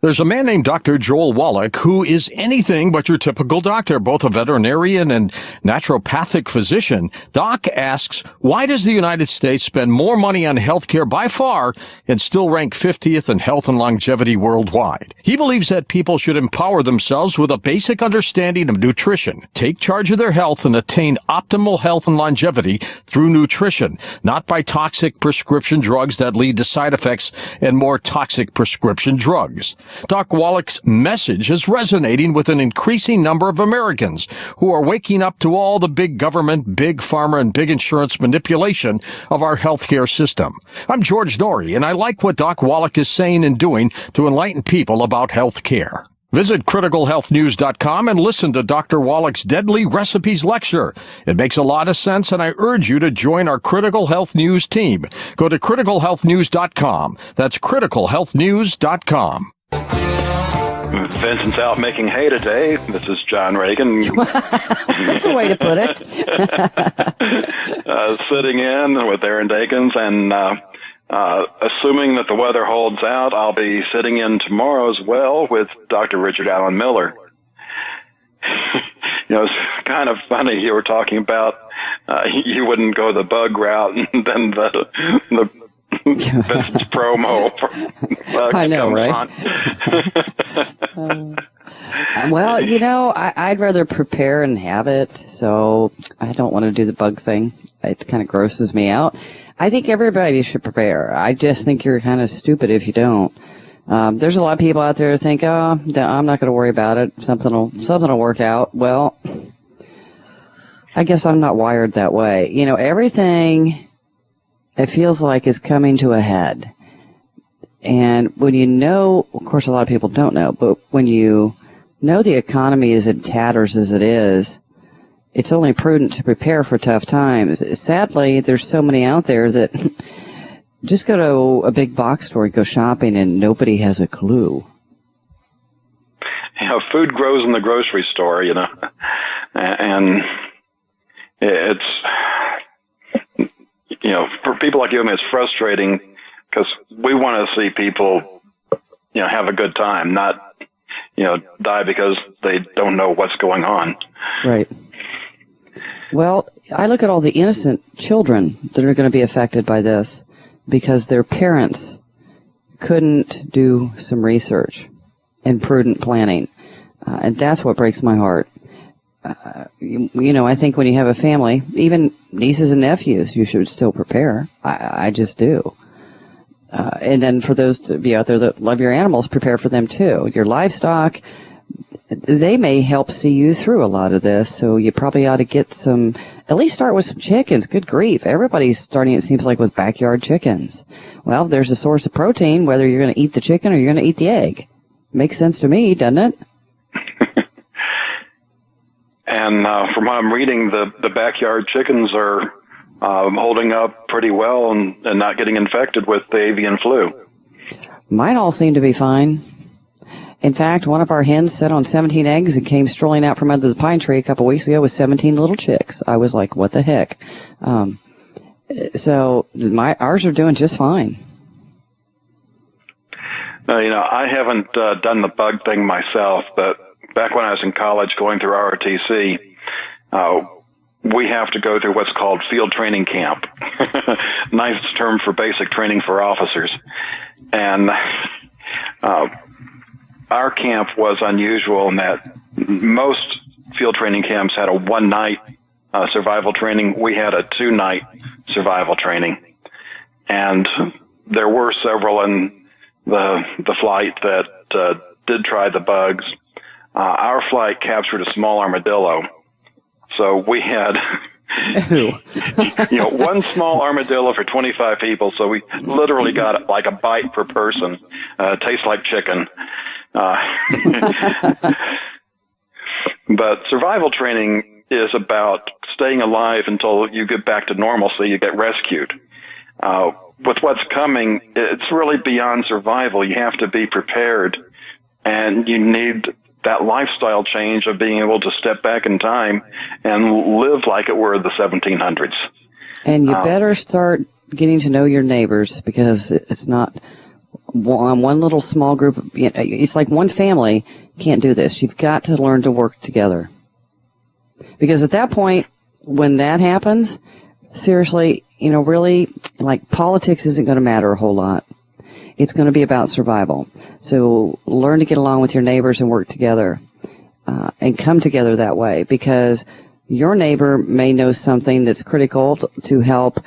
There's a man named Dr. Joel Wallach who is anything but your typical doctor, both a veterinarian and naturopathic physician. Doc asks, why does the United States spend more money on healthcare by far and still rank 50th in health and longevity worldwide? He believes that people should empower themselves with a basic understanding of nutrition, take charge of their health, and attain optimal health and longevity through nutrition, not by toxic prescription drugs that lead to side effects and more toxic prescription drugs. Doc Wallach's message is resonating with an increasing number of Americans who are waking up to all the big government, big pharma, and big insurance manipulation of our healthcare system. I'm George Norrie, and I like what Doc Wallach is saying and doing to enlighten people about health care. Visit criticalhealthnews.com and listen to Dr. Wallach's Deadly Recipes lecture. It makes a lot of sense, and I urge you to join our Critical Health News team. Go to criticalhealthnews.com. That's criticalhealthnews.com. Vincent's out making hay today. This is John Regan. That's a way to put it. Sitting in with Erin Dakins, and assuming that the weather holds out, I'll be sitting in tomorrow as well with Dr. Richard Allen Miller. It's kind of funny you were talking about you wouldn't go the bug route, and then the Vincent's promo. I know, right? Well, I'd rather prepare and have it, so I don't want to do the bug thing. It kind of grosses me out. I think everybody should prepare. I just think you're kind of stupid if you don't. There's a lot of people out there who think, oh, I'm not going to worry about it. Something will work out. Well, I guess I'm not wired that way. You know, everything, it feels like, is coming to a head. And when you know, of course, a lot of people don't know, but when you know the economy is in tatters as it is, it's only prudent to prepare for tough times. Sadly, there's so many out there that just go to a big box store and go shopping and nobody has a clue. You know, food grows in the grocery store, you know, and it's, you know, for people like you and me, it's frustrating because we want to see people, you know, have a good time, not, you know, die because they don't know what's going on. Right. Well, I look at all the innocent children that are going to be affected by this because their parents couldn't do some research and prudent planning. And that's what breaks my heart. You know, I think when you have a family, even nieces and nephews, you should still prepare. I just do. And then for those of you out there that love your animals, prepare for them too. Your livestock, they may help see you through a lot of this, so you probably ought to get some, at least start with some chickens. Good grief. Everybody's starting, it seems like, with backyard chickens. Well, there's a source of protein, whether you're going to eat the chicken or you're going to eat the egg. Makes sense to me, doesn't it? And from what I'm reading, the backyard chickens are holding up pretty well and not getting infected with the avian flu. Mine all seem to be fine. In fact, one of our hens set on 17 eggs and came strolling out from under the pine tree a couple weeks ago with 17 little chicks. I was like, what the heck? So ours are doing just fine. You know, I haven't done the bug thing myself, but back when I was in college going through ROTC, we have to go through what's called field training camp. Nice term for basic training for officers. And our camp was unusual in that most field training camps had a one-night survival training. We had a 2-night survival training. And there were several in the flight that did try the bugs. Our flight captured a small armadillo. So we had, you know, one small armadillo for 25 people. So we literally got like a bite per person. Tastes like chicken. But survival training is about staying alive until you get back to normalcy, you get rescued. With what's coming, it's really beyond survival. You have to be prepared, and you need that lifestyle change of being able to step back in time and live like it were the 1700s. And you better start getting to know your neighbors, because it's not one little small group. You know, it's like one family can't do this. You've got to learn to work together. Because at that point, when that happens, seriously, you know, really, like, politics isn't going to matter a whole lot. It's going to be about survival. So learn to get along with your neighbors and work together, and come together that way, because your neighbor may know something that's critical to help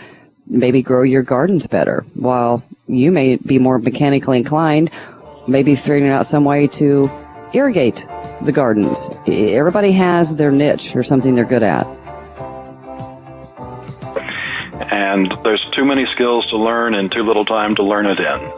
maybe grow your gardens better, while you may be more mechanically inclined, maybe figuring out some way to irrigate the gardens. Everybody has their niche or something they're good at. And there's too many skills to learn and too little time to learn it in.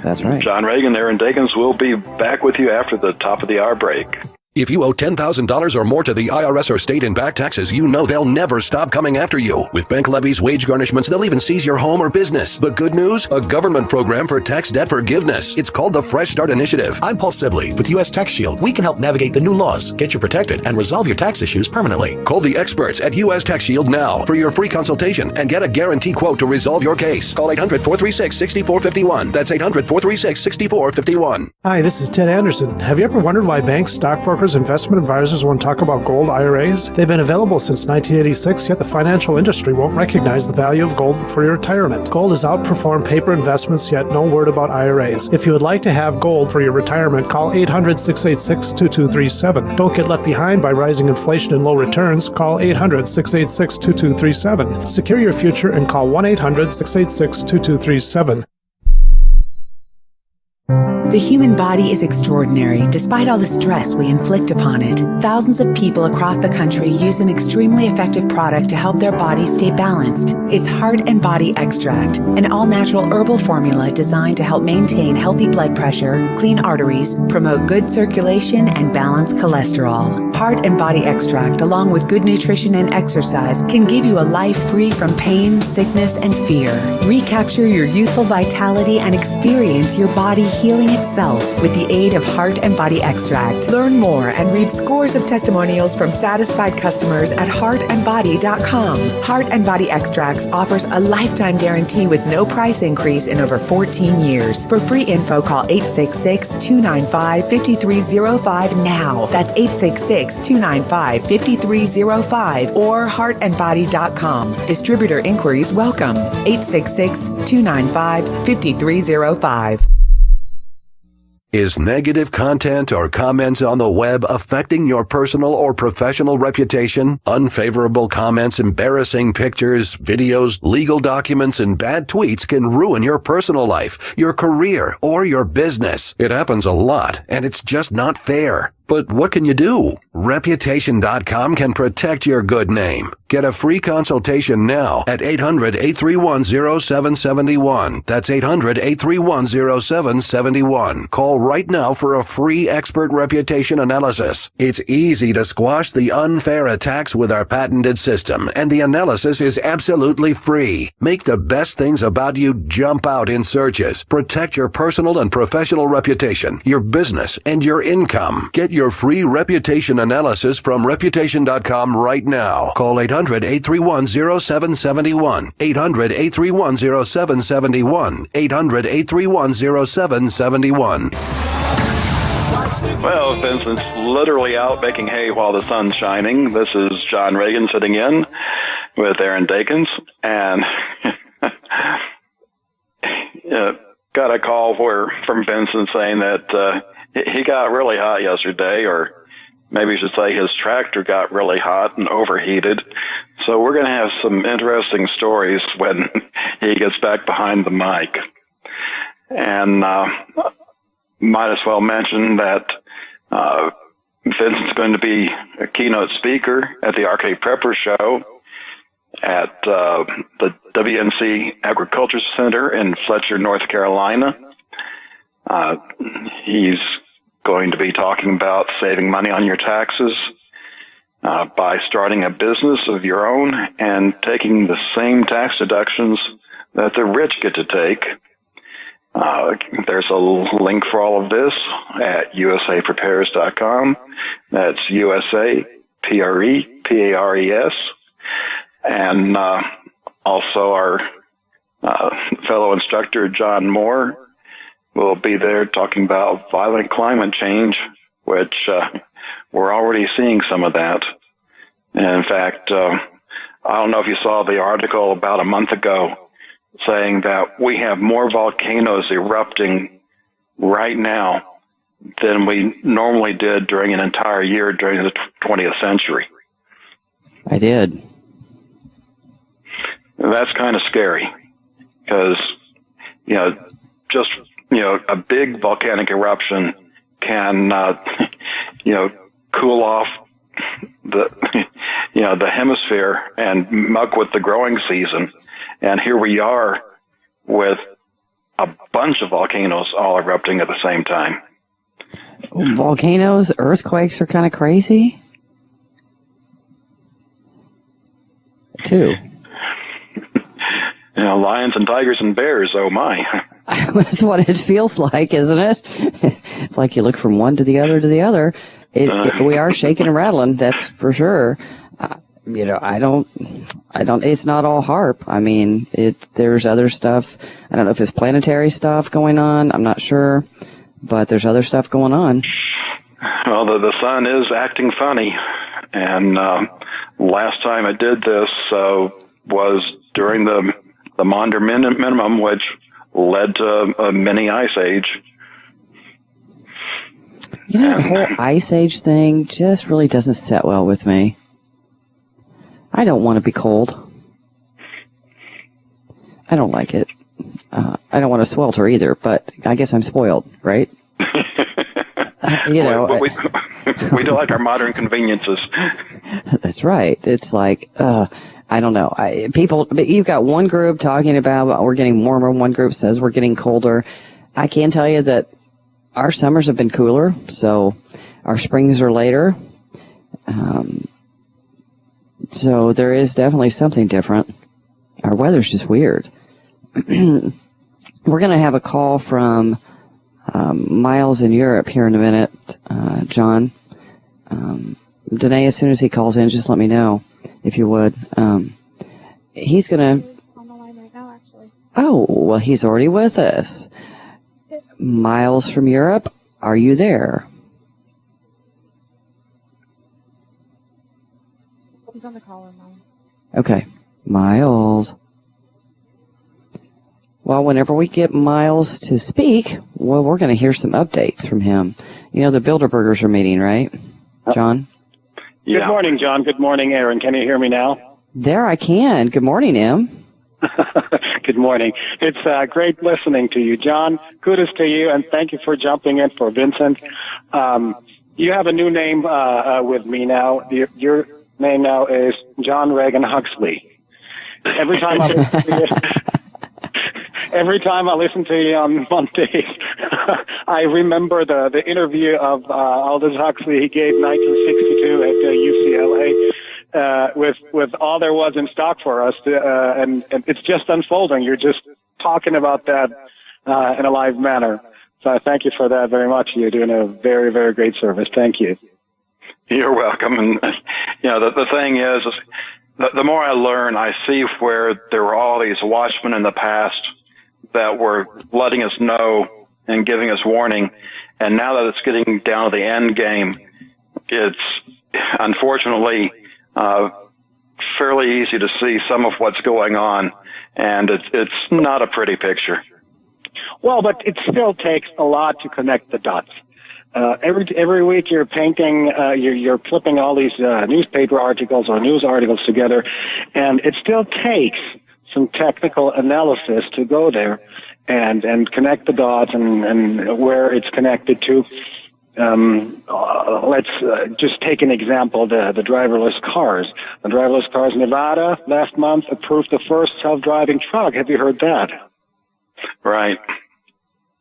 That's right. John Regan, Erin Dakins will be back with you after the top of the hour break. If you owe $10,000 or more to the IRS or state in back taxes, you know they'll never stop coming after you. With bank levies, wage garnishments, they'll even seize your home or business. The good news? A government program for tax debt forgiveness. It's called the Fresh Start Initiative. I'm Paul Sibley with U.S. Tax Shield. We can help navigate the new laws, get you protected, and resolve your tax issues permanently. Call the experts at U.S. Tax Shield now for your free consultation and get a guaranteed quote to resolve your case. Call 800-436-6451. That's 800-436-6451. Hi, this is Ted Anderson. Have you ever wondered why banks, stockbrokers, offers investment advisors want to talk about gold IRAs? They've been available since 1986, yet the financial industry won't recognize the value of gold for your retirement. Gold has outperformed paper investments, yet no word about IRAs. If you would like to have gold for your retirement, call 800-686-2237. Don't get left behind by rising inflation and low returns. Call 800-686-2237. Secure your future and call 1-800-686-2237. The human body is extraordinary, despite all the stress we inflict upon it. Thousands of people across the country use an extremely effective product to help their body stay balanced. It's Heart and Body Extract, an all-natural herbal formula designed to help maintain healthy blood pressure, clean arteries, promote good circulation, and balance cholesterol. Heart and Body Extract, along with good nutrition and exercise, can give you a life free from pain, sickness, and fear. Recapture your youthful vitality and experience your body healing itself with the aid of Heart and Body Extract. Learn more and read scores of testimonials from satisfied customers at heartandbody.com. Heart and Body Extracts offers a lifetime guarantee with no price increase in over 14 years. For free info, call 866-295-5305 now. That's 866-295-5305 or heartandbody.com. Distributor inquiries welcome. 866-295-5305. Is negative content or comments on the web affecting your personal or professional reputation? Unfavorable comments, embarrassing pictures, videos, legal documents, and bad tweets can ruin your personal life, your career, or your business. It happens a lot, and it's just not fair. But what can you do? Reputation.com can protect your good name. Get a free consultation now at 800-831-0771. That's 800-831-0771. Call right now for a free expert reputation analysis. It's easy to squash the unfair attacks with our patented system, and the analysis is absolutely free. Make the best things about you jump out in searches. Protect your personal and professional reputation, your business, and your income. Get your free reputation analysis from Reputation.com right now. Call 800-831-0771. 800-831-0771. 800-831-0771. Well, Vincent's literally out making hay while the sun's shining. This is John Regan sitting in with Erin Dakins, and got a call from Vincent saying that he got really hot yesterday, or maybe you should say his tractor got really hot and overheated. So we're going to have some interesting stories when he gets back behind the mic. And might as well mention that Vincent's going to be a keynote speaker at the Arcade Prepper Show at the WNC Agriculture Center in Fletcher, North Carolina. He's going to be talking about saving money on your taxes by starting a business of your own and taking the same tax deductions that the rich get to take. There's a link for all of this at usaprepares.com. That's USAPREPARES. And also our fellow instructor, John Moore, will be there talking about violent climate change, which we're already seeing some of that. And in fact, I don't know if you saw the article about a month ago saying that we have more volcanoes erupting right now than we normally did during an entire year during the 20th century. I did. And that's kind of scary because, just a big volcanic eruption can, cool off the hemisphere and muck with the growing season. And here we are with a bunch of volcanoes all erupting at the same time. Volcanoes, earthquakes are kind of crazy, too. Lions and tigers and bears, oh my. That's what it feels like, isn't it? It's like you look from one to the other to the other. We are shaking and rattling, that's for sure. I don't, it's not all HAARP. I mean, there's other stuff. I don't know if it's planetary stuff going on. I'm not sure, but there's other stuff going on. Well, the sun is acting funny, and last time it did this was during the Maunder minimum, which led to a mini ice age. You know, the whole ice age thing just really doesn't set well with me. I don't want to be cold. I don't like it. I don't want to swelter either, but I guess I'm spoiled, right? You know, we do like our modern conveniences. That's right. It's like, I don't know. You've got one group talking about we're getting warmer. One group says we're getting colder. I can tell you that our summers have been cooler, so our springs are later. So there is definitely something different. Our weather's just weird. We're going to have a call from Miles in Europe here in a minute, John. Danae, as soon as he calls in, just let me know, if you would. He's going to... on the line right now, actually. Oh, well, he's already with us. Miles from Europe, are you there? He's on the caller line. Okay. Miles. Well, whenever we get Miles to speak, well, we're going to hear some updates from him. You know, the Bilderbergers are meeting, right, John? Yeah. Good morning, John. Good morning, Erin. Can you hear me now? There I can. Good morning, Em. Good morning. It's great listening to you, John. Kudos to you, and thank you for jumping in for Vincent. You have a new name with me now. Your name now is John Regan Huxley. Every time I listen to you on Mondays, I remember the interview of Aldous Huxley he gave 1962 at UCLA with all there was in stock for us, and it's just unfolding. You're just talking about that in a live manner. So I thank you for that very much. You're doing a very, very great service. Thank you. You're welcome. And you know, the thing is the more I learn, I see where there were all these watchmen in the past that were letting us know and giving us warning. And now that it's getting down to the end game, it's unfortunately fairly easy to see some of what's going on. And it's not a pretty picture. Well, but it still takes a lot to connect the dots. Every week you're painting, you're flipping all these newspaper articles or news articles together, and it still takes some technical analysis to go there and connect the dots and where it's connected to. Let's just take an example, the driverless cars. The driverless cars in Nevada last month approved the first self-driving truck. Have you heard that? Right.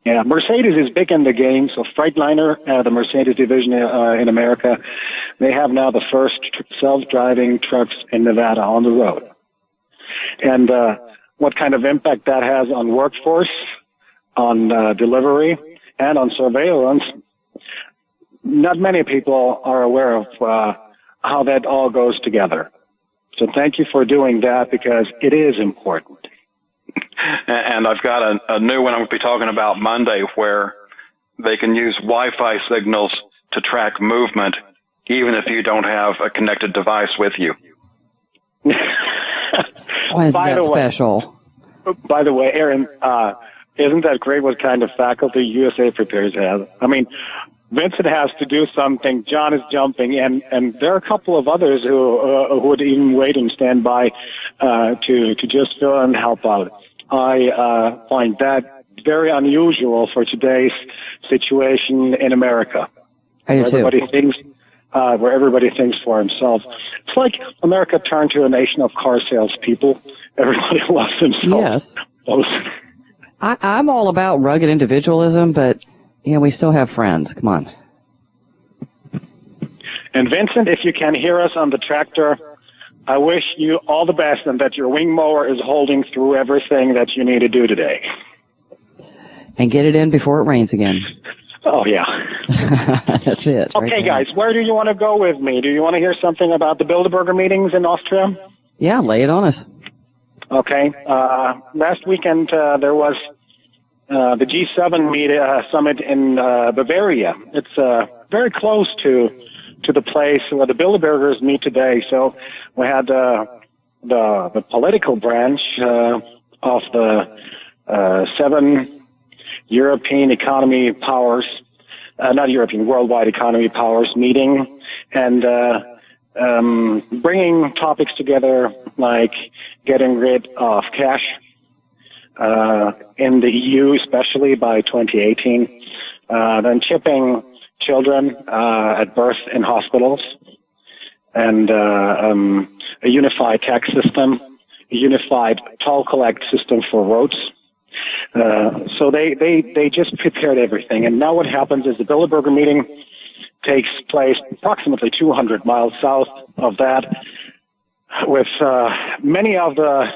Yeah, Mercedes is big in the game. So Freightliner, the Mercedes division in America, they have now the first self-driving trucks in Nevada on the road. And what kind of impact that has on workforce, on delivery, and on surveillance, not many people are aware of how that all goes together. So thank you for doing that, because it is important. And I've got a new one I'll be talking about Monday, where they can use Wi-Fi signals to track movement, even if you don't have a connected device with you. Why is that special? By the way, Erin, isn't that great what kind of faculty USA Prepares has? I mean, Vincent has to do something, John is jumping, and there are a couple of others who would even wait and stand by to just fill and help out. I find that very unusual for today's situation in America. I do too. Where everybody thinks for himself. It's like America turned to a nation of car salespeople. Everybody loves themselves. Yes. I'm all about rugged individualism, but we still have friends. Come on. And Vincent, if you can hear us on the tractor, I wish you all the best, and that your wing mower is holding through everything that you need to do today. And get it in before it rains again. Oh, yeah. That's it. Okay, guys, where do you want to go with me? Do you want to hear something about the Bilderberger meetings in Austria? Yeah, lay it on us. Okay. Last weekend, there was the G7 summit in Bavaria. It's very close to the place where the Bilderbergers meet today. So we had the political branch of the 7 European economy powers, not European, worldwide economy powers meeting and bringing topics together like getting rid of cash in the EU, especially by 2018, then chipping children at birth in hospitals, and a unified tax system, a unified toll collect system for roads. So they just prepared everything. And now what happens is the Bilderberger meeting takes place approximately 200 miles south of that, with many of the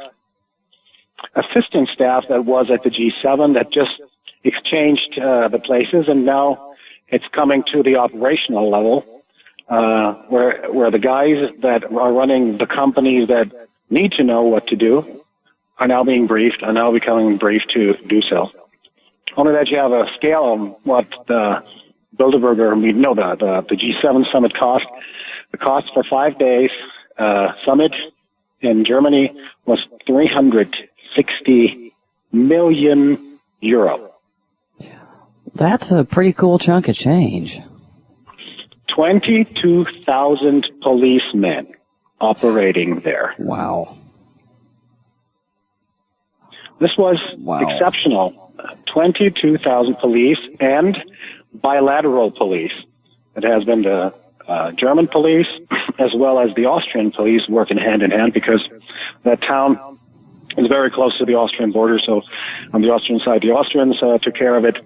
assistant staff that was at the G7 that just exchanged the places, and now it's coming to the operational level, where the guys that are running the companies that need to know what to do are now being briefed, are now becoming briefed to do so. Only that you have a scale on what the Bilderberger meeting, no, the G7 summit cost. The cost for 5 days summit in Germany was 360 million euro. That's a pretty cool chunk of change. 22,000 policemen operating there. Wow. This was exceptional. 22,000 police and bilateral police. It has been the German police as well as the Austrian police working hand in hand, because that town is very close to the Austrian border. So on the Austrian side, the Austrians took care of it.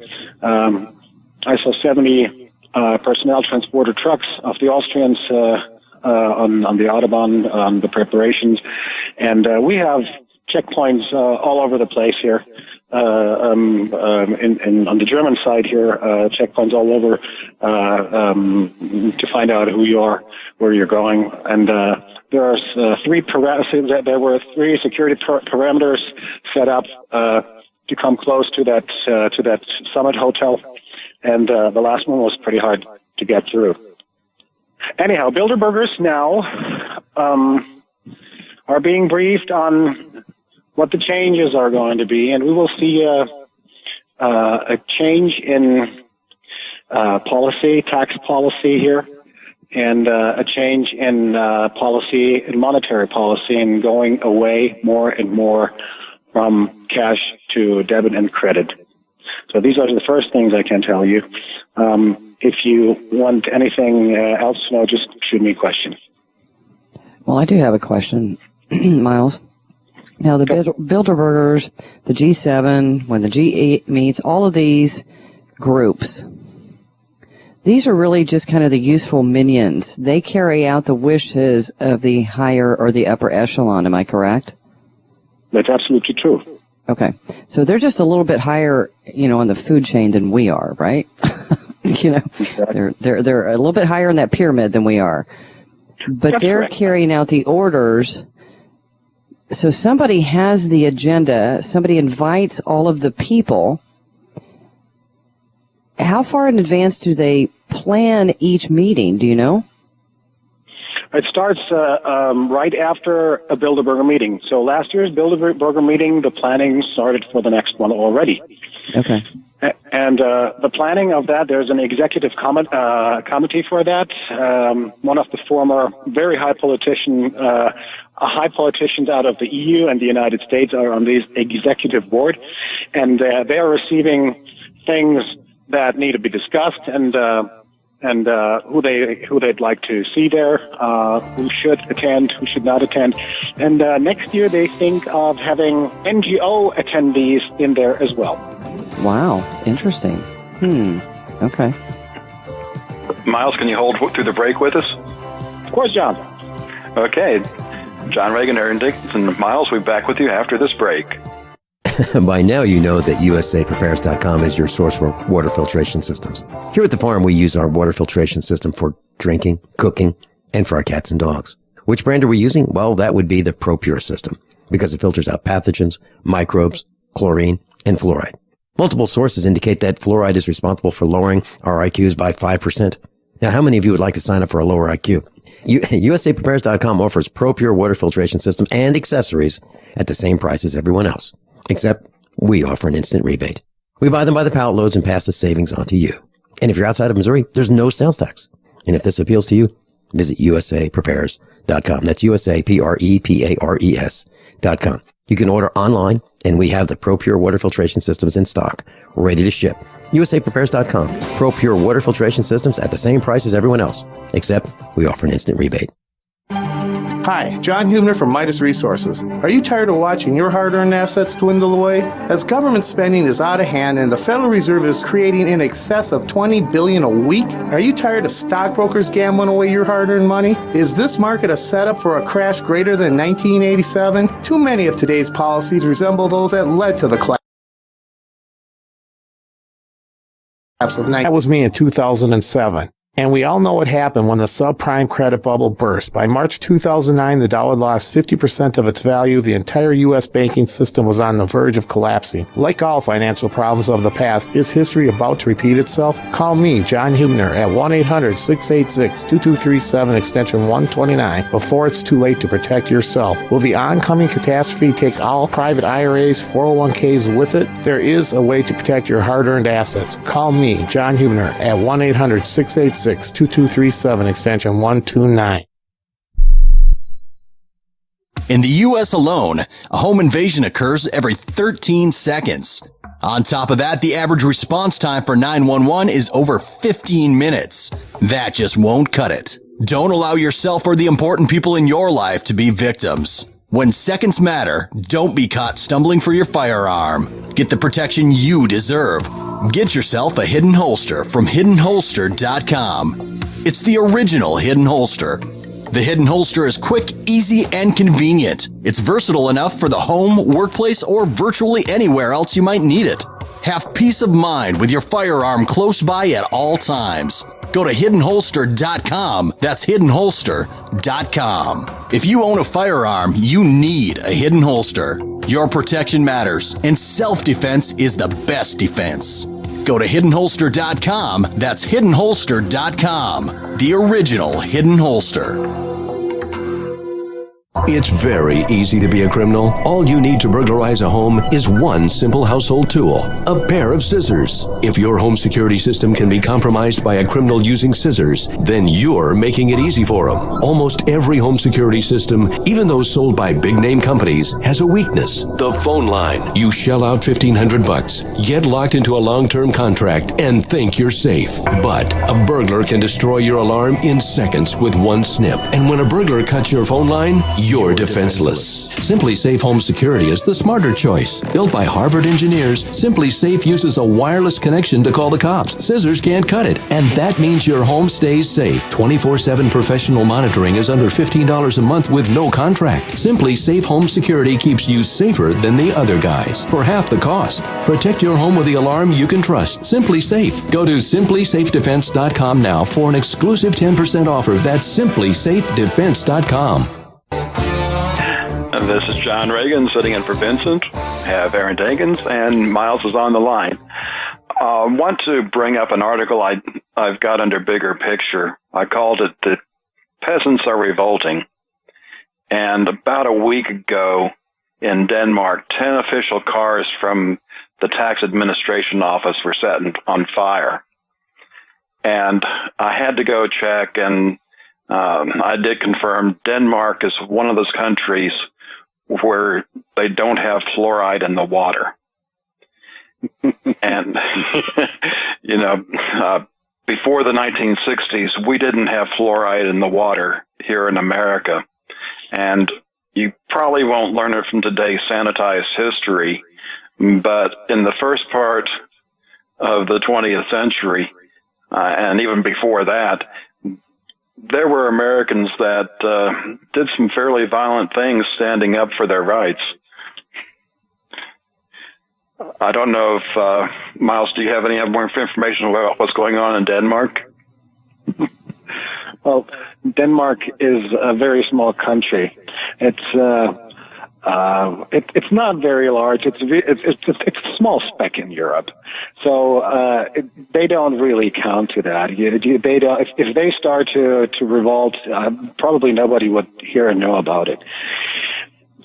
I saw 70 personnel transporter trucks of the Austrians on the Autobahn, on the preparations. And we have checkpoints all over the place here. On the German side here, checkpoints all over to find out who you are, where you're going. And there are there were 3 security parameters set up to come close to that summit hotel, and the last one was pretty hard to get through. Anyhow, Bilderbergers now are being briefed on what the changes are going to be, and we will see a change in policy, tax policy here, and a change in policy, in monetary policy, and going away more and more from cash to debit and credit. So these are the first things I can tell you. If you want anything else to know, just shoot me a question. Well, I do have a question, Miles. Now, the Bilderbergers, the G7, when the G8 meets, all of these groups, these are really just kind of the useful minions. They carry out the wishes of the higher or the upper echelon. Am I correct? That's absolutely true. Okay. So they're just a little bit higher, on the food chain than we are, right? Exactly. They're a little bit higher in that pyramid than we are. But that's they're correct. Carrying out the orders. So somebody has the agenda, somebody invites all of the people. How far in advance do they plan each meeting? Do you know? It starts right after a Bilderberger meeting. So last year's Bilderberger meeting, the planning started for the next one already. Okay. And the planning of that, there's an executive committee for that. One of the former very high politicians out of the EU and the United States are on this executive board, and they are receiving things that need to be discussed, and who they'd like to see there, who should attend, who should not attend. And next year they think of having NGO attendees in there as well. Wow, interesting. Okay. Miles, can you hold through the break with us? Of course, John. Okay. John, Regan, Erin, Dakins, and Miles, we'll be back with you after this break. By now, you know that USAPrepares.com is your source for water filtration systems. Here at the farm, we use our water filtration system for drinking, cooking, and for our cats and dogs. Which brand are we using? Well, that would be the ProPure system, because it filters out pathogens, microbes, chlorine, and fluoride. Multiple sources indicate that fluoride is responsible for lowering our IQs by 5%. Now, how many of you would like to sign up for a lower IQ? USAPrepares.com offers ProPure water filtration systems and accessories at the same price as everyone else, except we offer an instant rebate. We buy them by the pallet loads and pass the savings on to you. And if you're outside of Missouri, there's no sales tax. And if this appeals to you, visit USAPrepares.com. That's USAPrepares.com. You can order online, and we have the ProPure water filtration systems in stock, ready to ship. USAPrepares.com. ProPure water filtration systems at the same price as everyone else, except we offer an instant rebate. Hi, John Hubner from Midas Resources. Are you tired of watching your hard-earned assets dwindle away? As government spending is out of hand and the Federal Reserve is creating in excess of $20 billion a week, are you tired of stockbrokers gambling away your hard-earned money? Is this market a setup for a crash greater than 1987? Too many of today's policies resemble those that led to the collapse of That was me in 2007. And we all know what happened when the subprime credit bubble burst. By March 2009, the dollar lost 50% of its value. The entire U.S. banking system was on the verge of collapsing. Like all financial problems of the past, is history about to repeat itself? Call me, John Hubner, at 1-800-686-2237, extension 129, before it's too late to protect yourself. Will the oncoming catastrophe take all private IRAs, 401ks with it? There is a way to protect your hard-earned assets. Call me, John Hubner, at 1-800-686-2237, extension 129. In the U.S. alone, a home invasion occurs every 13 seconds. On top of that, the average response time for 911 is over 15 minutes. That just won't cut it. Don't allow yourself or the important people in your life to be victims. When seconds matter, don't be caught stumbling for your firearm. Get the protection you deserve. Get yourself a hidden holster from hiddenholster.com. It's the original hidden holster. The hidden holster is quick, easy, and convenient. It's versatile enough for the home, workplace, or virtually anywhere else you might need it. Have peace of mind with your firearm close by at all times. Go to hiddenholster.com. That's hiddenholster.com. If you own a firearm, you need a hidden holster. Your protection matters, and self-defense is the best defense. Go to hiddenholster.com. That's hiddenholster.com. The original hidden holster. It's very easy to be a criminal. All you need to burglarize a home is one simple household tool, a pair of scissors. If your home security system can be compromised by a criminal using scissors, then you're making it easy for them. Almost every home security system, even those sold by big name companies, has a weakness: the phone line. You shell out $1,500, get locked into a long-term contract, and think you're safe. But a burglar can destroy your alarm in seconds with one snip. And when a burglar cuts your phone line, you're defenseless. Simply Safe Home Security is the smarter choice. Built by Harvard engineers, Simply Safe uses a wireless connection to call the cops. Scissors can't cut it, and that means your home stays safe. 24/7 professional monitoring is under $15 a month with no contract. Simply Safe Home Security keeps you safer than the other guys for half the cost. Protect your home with the alarm you can trust. Simply Safe. Go to simplysafedefense.com now for an exclusive 10% offer. That's simplysafedefense.com. And this is John Regan sitting in for Vincent. Have Erin Dakins, and Miles is on the line. I want to bring up an article I've got under Bigger Picture. I called it "The Peasants Are Revolting." And about a week ago in Denmark, 10 official cars from the tax administration office were set on fire. And I had to go check, and I did confirm Denmark is one of those countries where they don't have fluoride in the water. And, before the 1960s, we didn't have fluoride in the water here in America. And you probably won't learn it from today's sanitized history, but in the first part of the 20th century, and even before that, there were Americans that did some fairly violent things standing up for their rights. I don't know if, Miles, do you have any more information about what's going on in Denmark? Well, Denmark is a very small country. It's It's not very large. It's a small speck in Europe, so they don't really count to that. They don't. If they start to revolt, probably nobody would hear and know about it.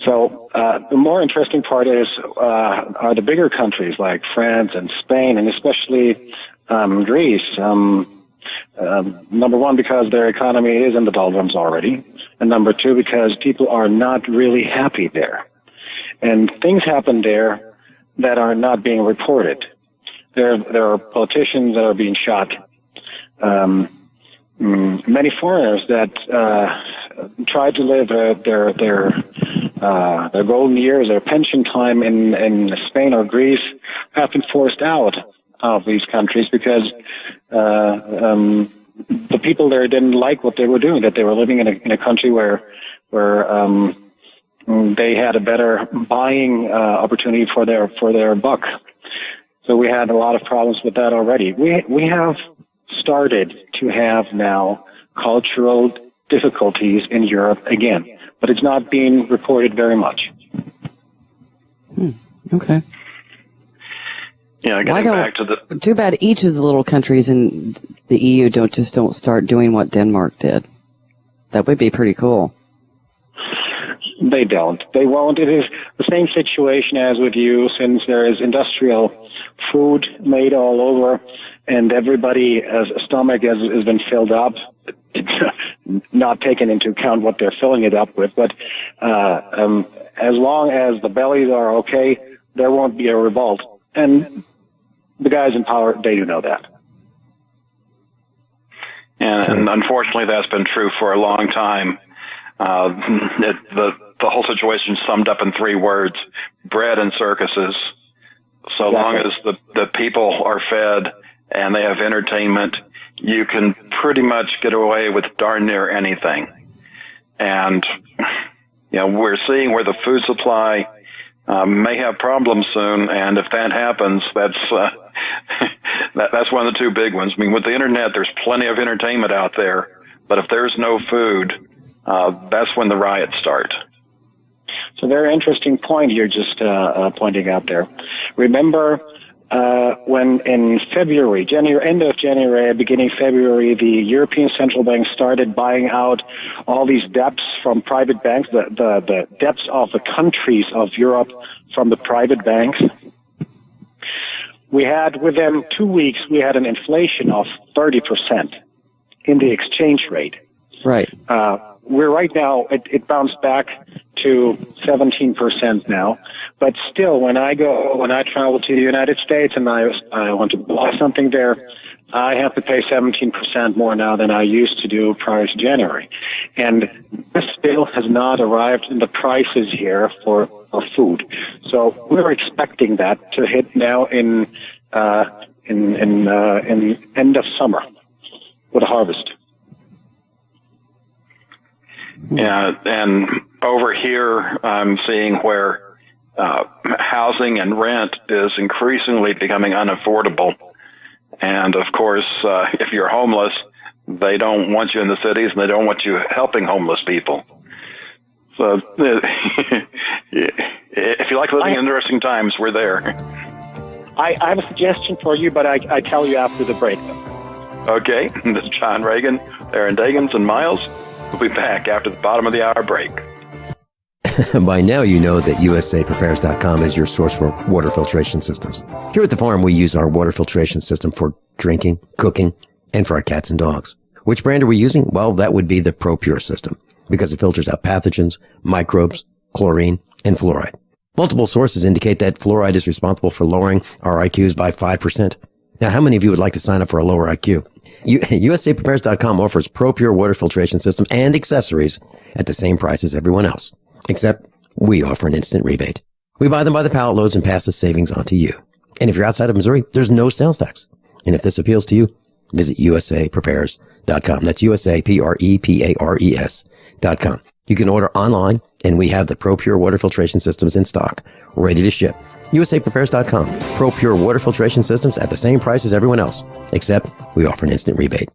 So the more interesting part are the bigger countries like France and Spain, and especially Greece. Number one, because their economy is in the doldrums already. And number two, because people are not really happy there. And things happen there that are not being reported. There are politicians that are being shot. Many foreigners that try to live their golden years, their pension time in Spain or Greece, have been forced out of these countries because the people there didn't like what they were doing, that they were living in a country where they had a better buying opportunity for their buck. So we had a lot of problems with that already. We have started to have now cultural difficulties in Europe again, but it's not being reported very much. Okay. Yeah, getting back to the... Too bad each of the little countries in the EU don't start doing what Denmark did. That would be pretty cool. They don't. They won't. It is the same situation as with you, since there is industrial food made all over, and everybody's stomach has been filled up. Not taken into account what they're filling it up with, but as long as the bellies are okay, there won't be a revolt. And the guys in power, they do know that. And unfortunately, that's been true for a long time. The whole situation summed up in 3 words: bread and circuses. So long as the people are fed and they have entertainment, you can pretty much get away with darn near anything. And we're seeing where the food supply may have problems soon, and if that happens, that's one of the 2 big ones. I mean, with the internet, there's plenty of entertainment out there, but if there's no food, that's when the riots start. It's a very interesting point you're just pointing out there. Remember when in February, end of January, beginning February, the European Central Bank started buying out all these debts from private banks, the debts of the countries of Europe from the private banks. We had, within 2 weeks, we had an inflation of 30% in the exchange rate. Right. We're right now, it bounced back to 17% now. But still, when I travel to the United States and I want to buy something there, I have to pay 17% more now than I used to do prior to January. And this still has not arrived in the prices here for food. So we're expecting that to hit now in end of summer with a harvest. Yeah, and over here I'm seeing where housing and rent is increasingly becoming unaffordable. And of course, if you're homeless, they don't want you in the cities and they don't want you helping homeless people. So if you like living in interesting times, we're there. I have a suggestion for you, but I tell you after the break. Okay, this is John Regan, Erin, Dakins, and Miles. We'll be back after the bottom of the hour break. By now, you know that USAPrepares.com is your source for water filtration systems. Here at the farm, we use our water filtration system for drinking, cooking, and for our cats and dogs. Which brand are we using? Well, that would be the ProPure system, because it filters out pathogens, microbes, chlorine, and fluoride. Multiple sources indicate that fluoride is responsible for lowering our IQs by 5%. Now, how many of you would like to sign up for a lower IQ? USAPrepares.com offers ProPure water filtration system and accessories at the same price as everyone else, except we offer an instant rebate. We buy them by the pallet loads and pass the savings on to you. And if you're outside of Missouri, there's no sales tax. And if this appeals to you, visit USAPrepares.com. That's USAPrepares.com. You can order online, and we have the ProPure water filtration systems in stock, ready to ship. USAPrepares.com. ProPure water filtration systems at the same price as everyone else, except we offer an instant rebate.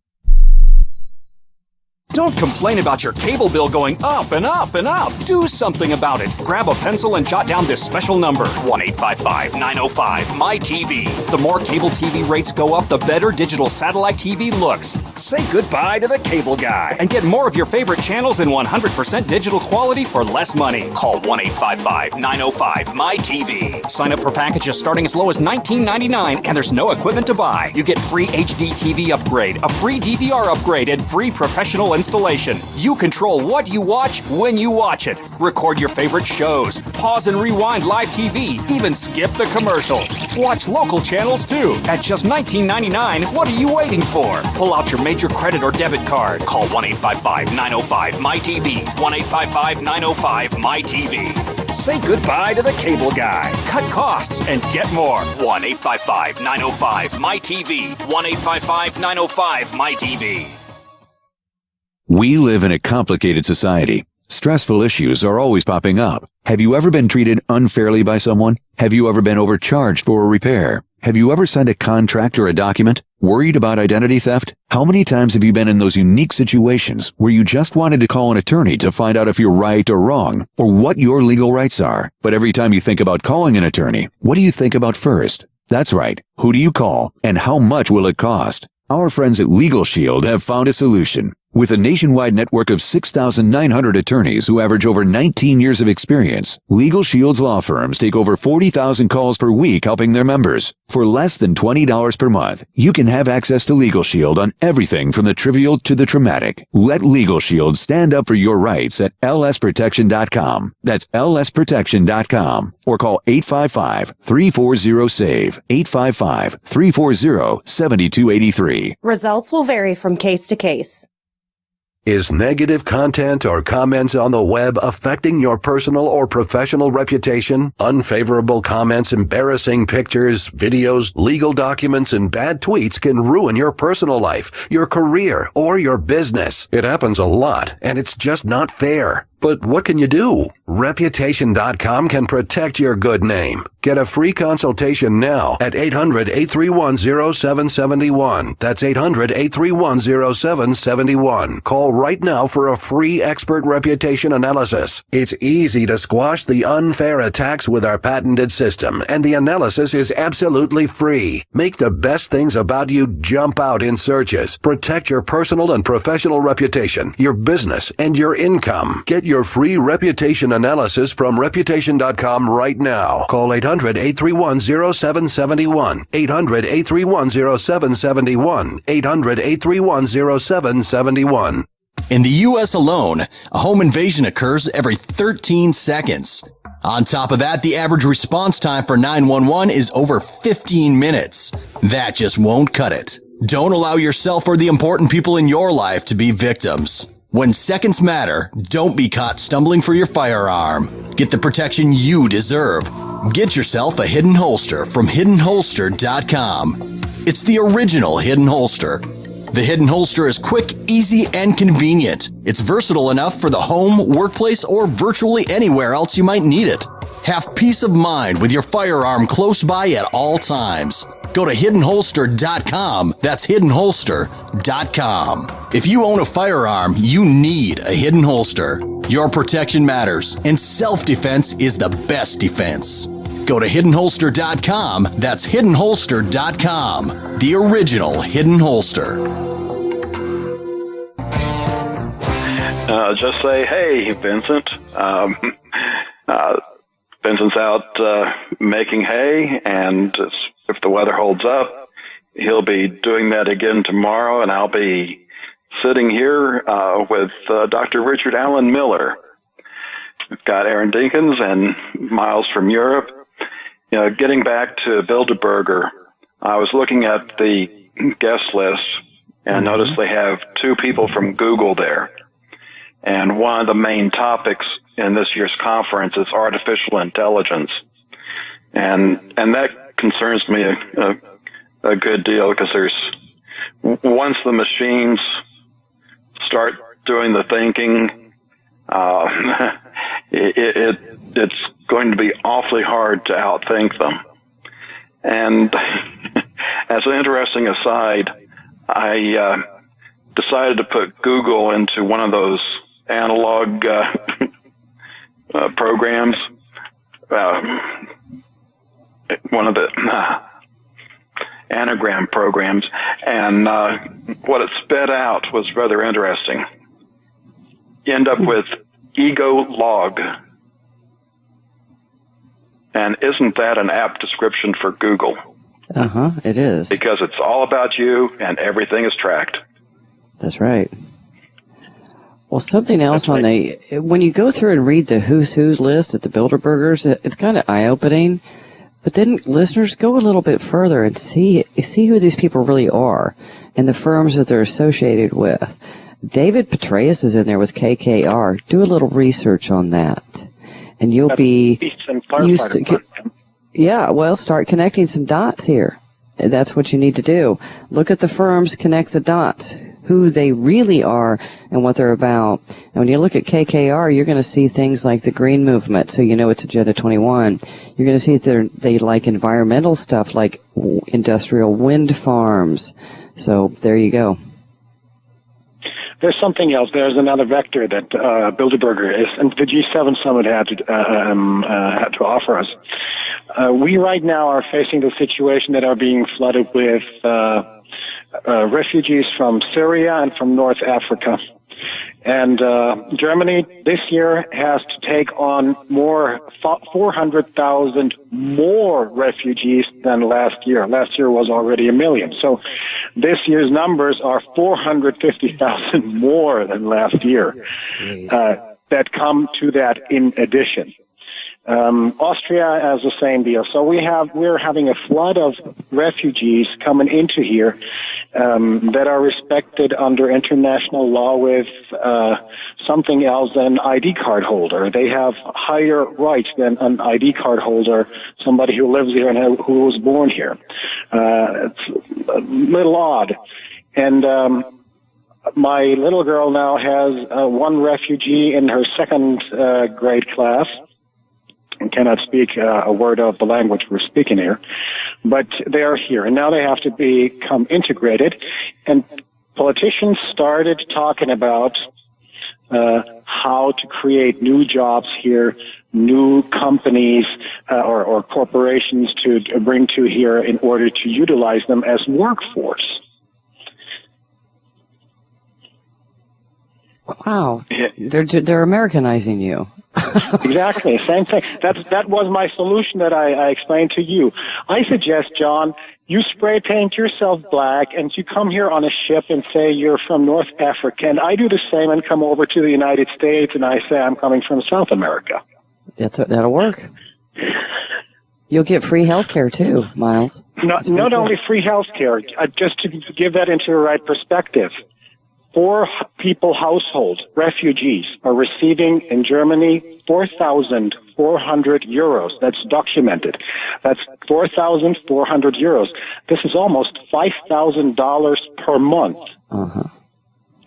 Don't complain about your cable bill going up and up and up. Do something about it. Grab a pencil and jot down this special number, 1-855-905-MY-TV. The more cable TV rates go up, the better digital satellite TV looks. Say goodbye to the cable guy and get more of your favorite channels in 100% digital quality for less money. Call 1-855-905-MY-TV. Sign up for packages starting as low as $19.99, and there's no equipment to buy. You get free HD TV upgrade, a free DVR upgrade, and free professional installation. You control what you watch when you watch it. Record your favorite shows, pause and rewind live TV, even skip the commercials. Watch local channels too. At just $19.99, what are you waiting for? Pull out your major credit or debit card. Call 1-855-905-MY-TV. 1-855-905-MY-TV. Say goodbye to the cable guy. Cut costs and get more. 1-855-905-MY-TV. 1-855-905-MY-TV. We live in a complicated society. Stressful issues are always popping up. Have you ever been treated unfairly by someone? Have you ever been overcharged for a repair? Have you ever signed a contract or a document? Worried about identity theft? How many times have you been in those unique situations where you just wanted to call an attorney to find out if you're right or wrong, or what your legal rights are? But every time you think about calling an attorney, what do you think about first? That's right. Who do you call, and how much will it cost? Our friends at Legal Shield have found a solution. With a nationwide network of 6,900 attorneys who average over 19 years of experience, Legal Shield's law firms take over 40,000 calls per week helping their members. For less than $20 per month, you can have access to Legal Shield on everything from the trivial to the traumatic. Let Legal Shield stand up for your rights at lsprotection.com. That's lsprotection.com. Or call 855-340-SAVE. 855-340-7283. Results will vary from case to case. Is negative content or comments on the web affecting your personal or professional reputation? Unfavorable comments, embarrassing pictures, videos, legal documents, and bad tweets can ruin your personal life, your career, or your business. It happens a lot, and it's just not fair. But what can you do? Reputation.com can protect your good name. Get a free consultation now at 800-831-0771. That's 800-831-0771. Call right now for a free expert reputation analysis. It's easy to squash the unfair attacks with our patented system, and the analysis is absolutely free. Make the best things about you jump out in searches. Protect your personal and professional reputation, your business, and your income. Get your free reputation analysis from Reputation.com right now. Call 800-831-0771. 800-831-0771. 800-831-0771. In the U.S. alone, a home invasion occurs every 13 seconds. On top of that, the average response time for 911 is over 15 minutes. That just won't cut it. Don't allow yourself or the important people in your life to be victims. When seconds matter, don't be caught stumbling for your firearm. Get the protection you deserve. Get yourself a hidden holster from hiddenholster.com. It's the original hidden holster. The hidden holster is quick, easy, and convenient. It's versatile enough for the home, workplace, or virtually anywhere else you might need it. Have peace of mind with your firearm close by at all times. Go to hiddenholster.com. That's hiddenholster.com. If you own a firearm, you need a hidden holster. Your protection matters, and self-defense is the best defense. Go to hiddenholster.com. That's hiddenholster.com. The original hidden holster. Just say, hey, Vincent. Vincent's out making hay, and if the weather holds up, he'll be doing that again tomorrow, and I'll be sitting here with Dr. Richard Allen Miller. We've got Erin Dakins and Miles from Europe. You know, getting back to Bilderberger, I was looking at the guest list and noticed they have two people from Google there. And one of the main topics in this year's conference is artificial intelligence. And that concerns me a good deal, because once the machines start doing the thinking, it's going to be awfully hard to outthink them. And as an interesting aside, I decided to put Google into one of those analog programs, one of the anagram programs, and what it sped out was rather interesting. You end up with ego log. And isn't that an apt description for Google? It is. Because it's all about you and everything is tracked. That's right. Well, something else on when you go through and read the who's list at the Bilderbergers, it's kind of eye-opening. But then listeners, go a little bit further and see who these people really are and the firms that they're associated with. David Petraeus is in there with KKR. Do a little research on that. And you'll be used to, start connecting some dots here. That's what you need to do. Look at the firms, connect the dots, who they really are and what they're about. And when you look at KKR, you're going to see things like the Green Movement, so you know it's Agenda 21. You're going to see they like environmental stuff like industrial wind farms. So there you go. There's something else. There's another vector that Bilderberger is, and the G7 summit had to offer us. We right now are facing the situation that are being flooded with refugees from Syria and from North Africa. And Germany this year has to take on 400,000 more refugees than last year. Last year was already 1 million. So this year's numbers are 450,000 more than last year that come to that in addition. Austria has the same deal. So we're having a flood of refugees coming into here that are respected under international law with something else than an ID card holder. They have higher rights than an ID card holder, somebody who lives here and who was born here. It's a little odd. And my little girl now has one refugee in her second grade class. And cannot speak a word of the language we're speaking here, but they are here, and now they have to become integrated. And politicians started talking about how to create new jobs here, new companies or corporations to bring to here in order to utilize them as workforce. Wow, they're Americanizing you. Exactly, same thing. That was my solution that I explained to you. I suggest, John, you spray paint yourself black and you come here on a ship and say you're from North Africa, and I do the same and come over to the United States and I say I'm coming from South America. That'll work. You'll get free health care too, Miles. Not only free health care, just to give that into the right perspective. 4 people household, refugees, are receiving in Germany 4,400 euros. That's documented. That's 4,400 euros. This is almost $5,000 per month,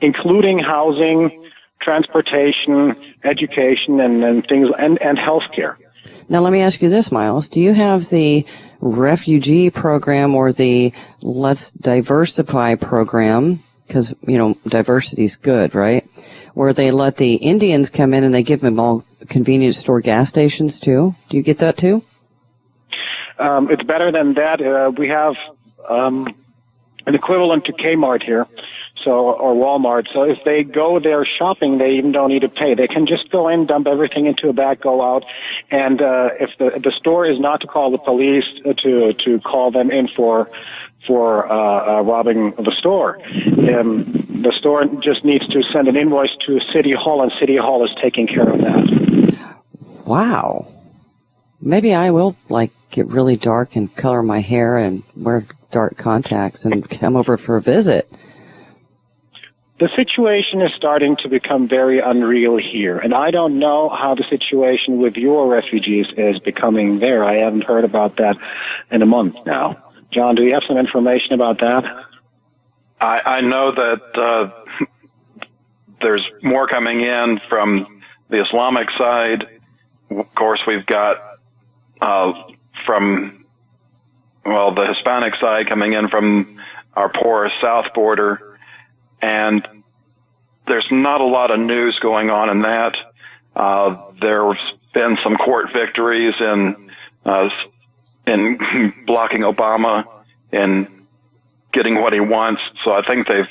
including housing, transportation, education, and things, and healthcare. Now, let me ask you this, Miles. Do you have the refugee program or the Let's Diversify program? Because, diversity is good, right? Where they let the Indians come in and they give them all convenience store gas stations, too? Do you get that, too? It's better than that. We have an equivalent to Kmart here, or Walmart. So if they go there shopping, they even don't need to pay. They can just go in, dump everything into a bag, go out, and if the store is not to call the police, to call them in for robbing the store. The store just needs to send an invoice to City Hall, and City Hall is taking care of that. Wow. Maybe I will, get really dark and color my hair and wear dark contacts and come over for a visit. The situation is starting to become very unreal here, and I don't know how the situation with your refugees is becoming there. I haven't heard about that in a month now. John, do you have some information about that? I know that there's more coming in from the Islamic side. Of course, we've got from the Hispanic side coming in from our porous south border. and there's not a lot of news going on in that. There's been some court victories in blocking Obama and getting what he wants. So I think they've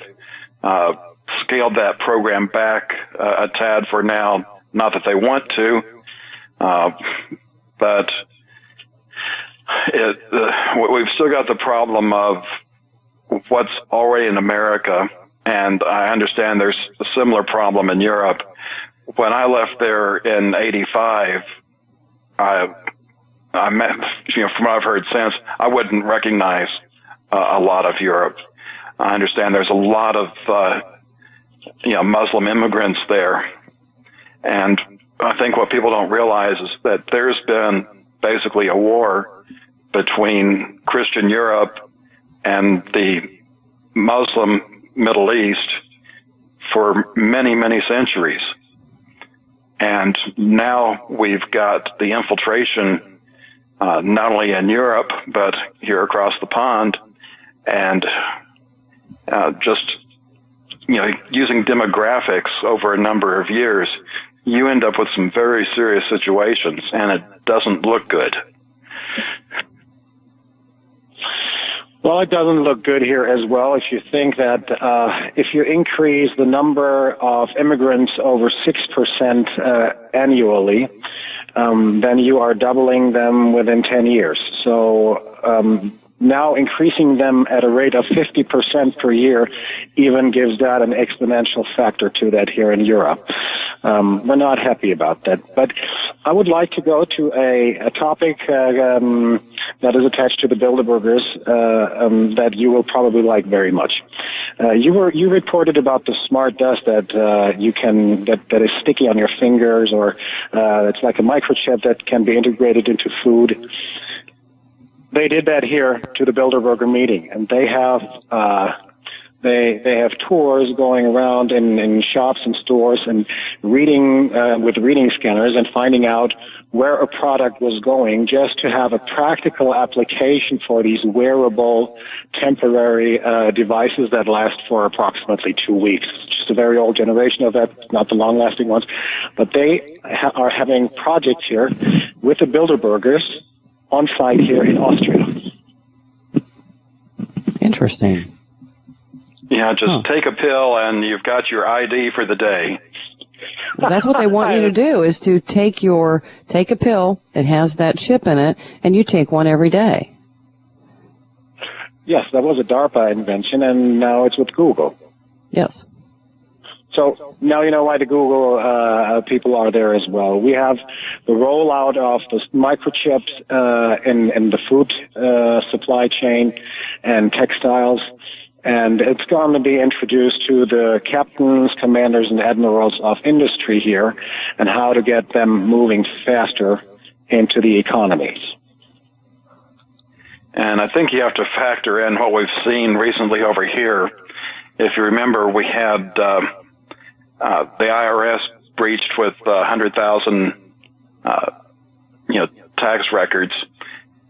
scaled that program back a tad for now. Not that they want to, but we've still got the problem of what's already in America, and I understand there's a similar problem in Europe. When I left there in '85, I met, from what I've heard since, I wouldn't recognize a lot of Europe. I understand there's a lot of Muslim immigrants there, and I think what people don't realize is that there's been basically a war between Christian Europe and the Muslim Middle East for many, many centuries. And now we've got the infiltration not only in Europe, but here across the pond, and just using demographics over a number of years, you end up with some very serious situations, and it doesn't look good. Well, it doesn't look good here as well. If you think that if you increase the number of immigrants over 6% annually, then you are doubling them within 10 years. So now increasing them at a rate of 50% per year even gives that an exponential factor to that here in Europe. We're not happy about that. But I would like to go to a topic that is attached to the Bilderbergers that you will probably like very much. You reported about the smart dust that that is sticky on your fingers, or it's like a microchip that can be integrated into food. They did that here to the Bilderberger meeting, and they have they have tours going around in shops and stores and reading with reading scanners and finding out where a product was going, just to have a practical application for these wearable temporary devices that last for approximately 2 weeks. It's just a very old generation of that, not the long-lasting ones. But they are having projects here with the Bilderbergers on site here in Austria. Interesting. Yeah, just take a pill and you've got your ID for the day. Well, that's what they want you to do, is to take a pill that has that chip in it, and you take one every day. Yes, that was a DARPA invention, and now it's with Google. Yes. So now you know why the Google people are there as well. We have the rollout of the microchips in the food supply chain and textiles. And it's going to be introduced to the captains, commanders, and admirals of industry here, and how to get them moving faster into the economies. And I think you have to factor in what we've seen recently over here. If you remember, we had the IRS breached with 100,000 tax records.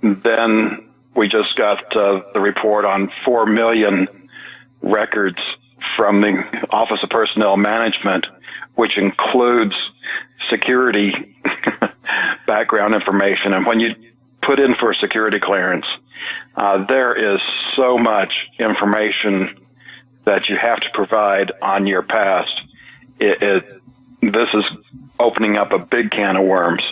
Then we just got the report on 4 million records from the Office of Personnel Management, which includes security background information. And when you put in for a security clearance, there is so much information that you have to provide on your past. This is opening up a big can of worms.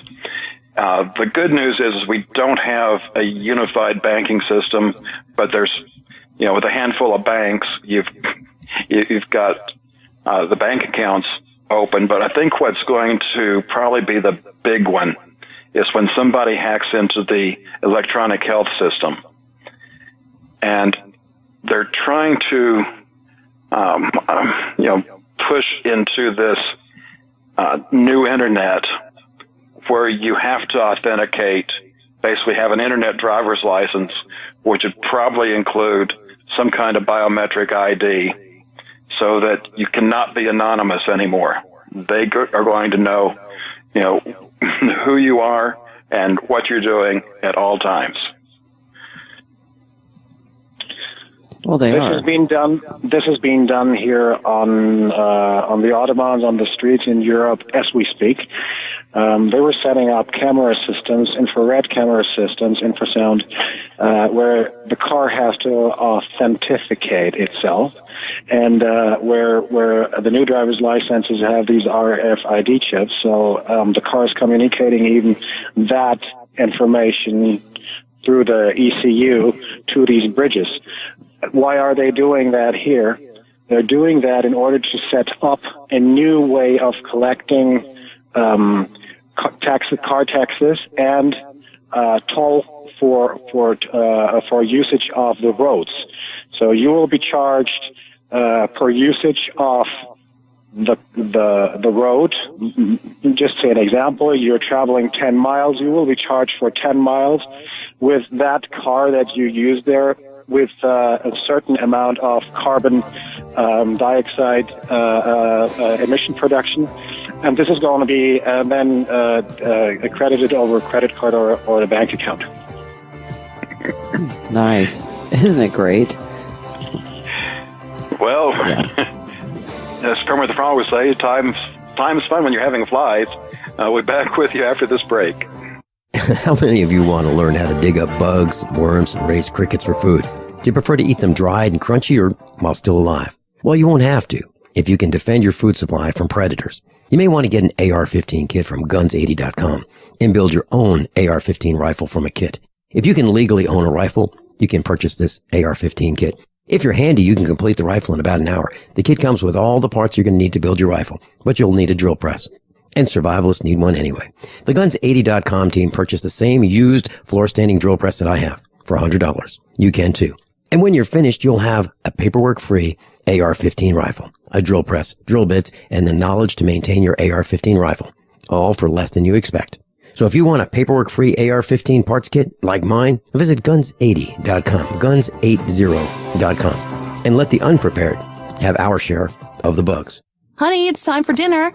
The good news is we don't have a unified banking system, but there's, with a handful of banks, you've got the bank accounts open. But I think what's going to probably be the big one is when somebody hacks into the electronic health system, and they're trying to, push into this new internet where you have to authenticate, basically have an internet driver's license, which would probably include some kind of biometric ID, so that you cannot be anonymous anymore. They are going to know, who you are and what you're doing at all times. Well, they are. This is being done here on the autobahns, on the streets in Europe as we speak. They were setting up camera systems, infrared camera systems, infrasound, where the car has to authenticate itself, and where the new driver's licenses have these RFID chips. So the car is communicating even that information through the ECU to these bridges. Why are they doing that here? They're doing that in order to set up a new way of collecting car taxes and toll for usage of the roads. So you will be charged per usage of the road. Just say an example: you're traveling 10 miles. You will be charged for 10 miles with that car that you use there, with a certain amount of carbon dioxide emission production. And this is going to be then accredited over a credit card or a bank account. Nice. Isn't it great? Well, as Kermit the Frog would say, time's fun when you're having flies. We'll be back with you after this break. How many of you want to learn how to dig up bugs, worms, and raise crickets for food? Do you prefer to eat them dried and crunchy or while still alive? Well, you won't have to if you can defend your food supply from predators. You may want to get an AR-15 kit from guns80.com and build your own AR-15 rifle from a kit. If you can legally own a rifle, you can purchase this AR-15 kit. If you're handy, you can complete the rifle in about an hour. The kit comes with all the parts you're going to need to build your rifle, but you'll need a drill press. And survivalists need one anyway. The Guns80.com team purchased the same used floor-standing drill press that I have for $100. You can too. And when you're finished, you'll have a paperwork-free AR-15 rifle, a drill press, drill bits, and the knowledge to maintain your AR-15 rifle, all for less than you expect. So if you want a paperwork-free AR-15 parts kit like mine, visit Guns80.com, Guns80.com, and let the unprepared have our share of the bugs. Honey, it's time for dinner.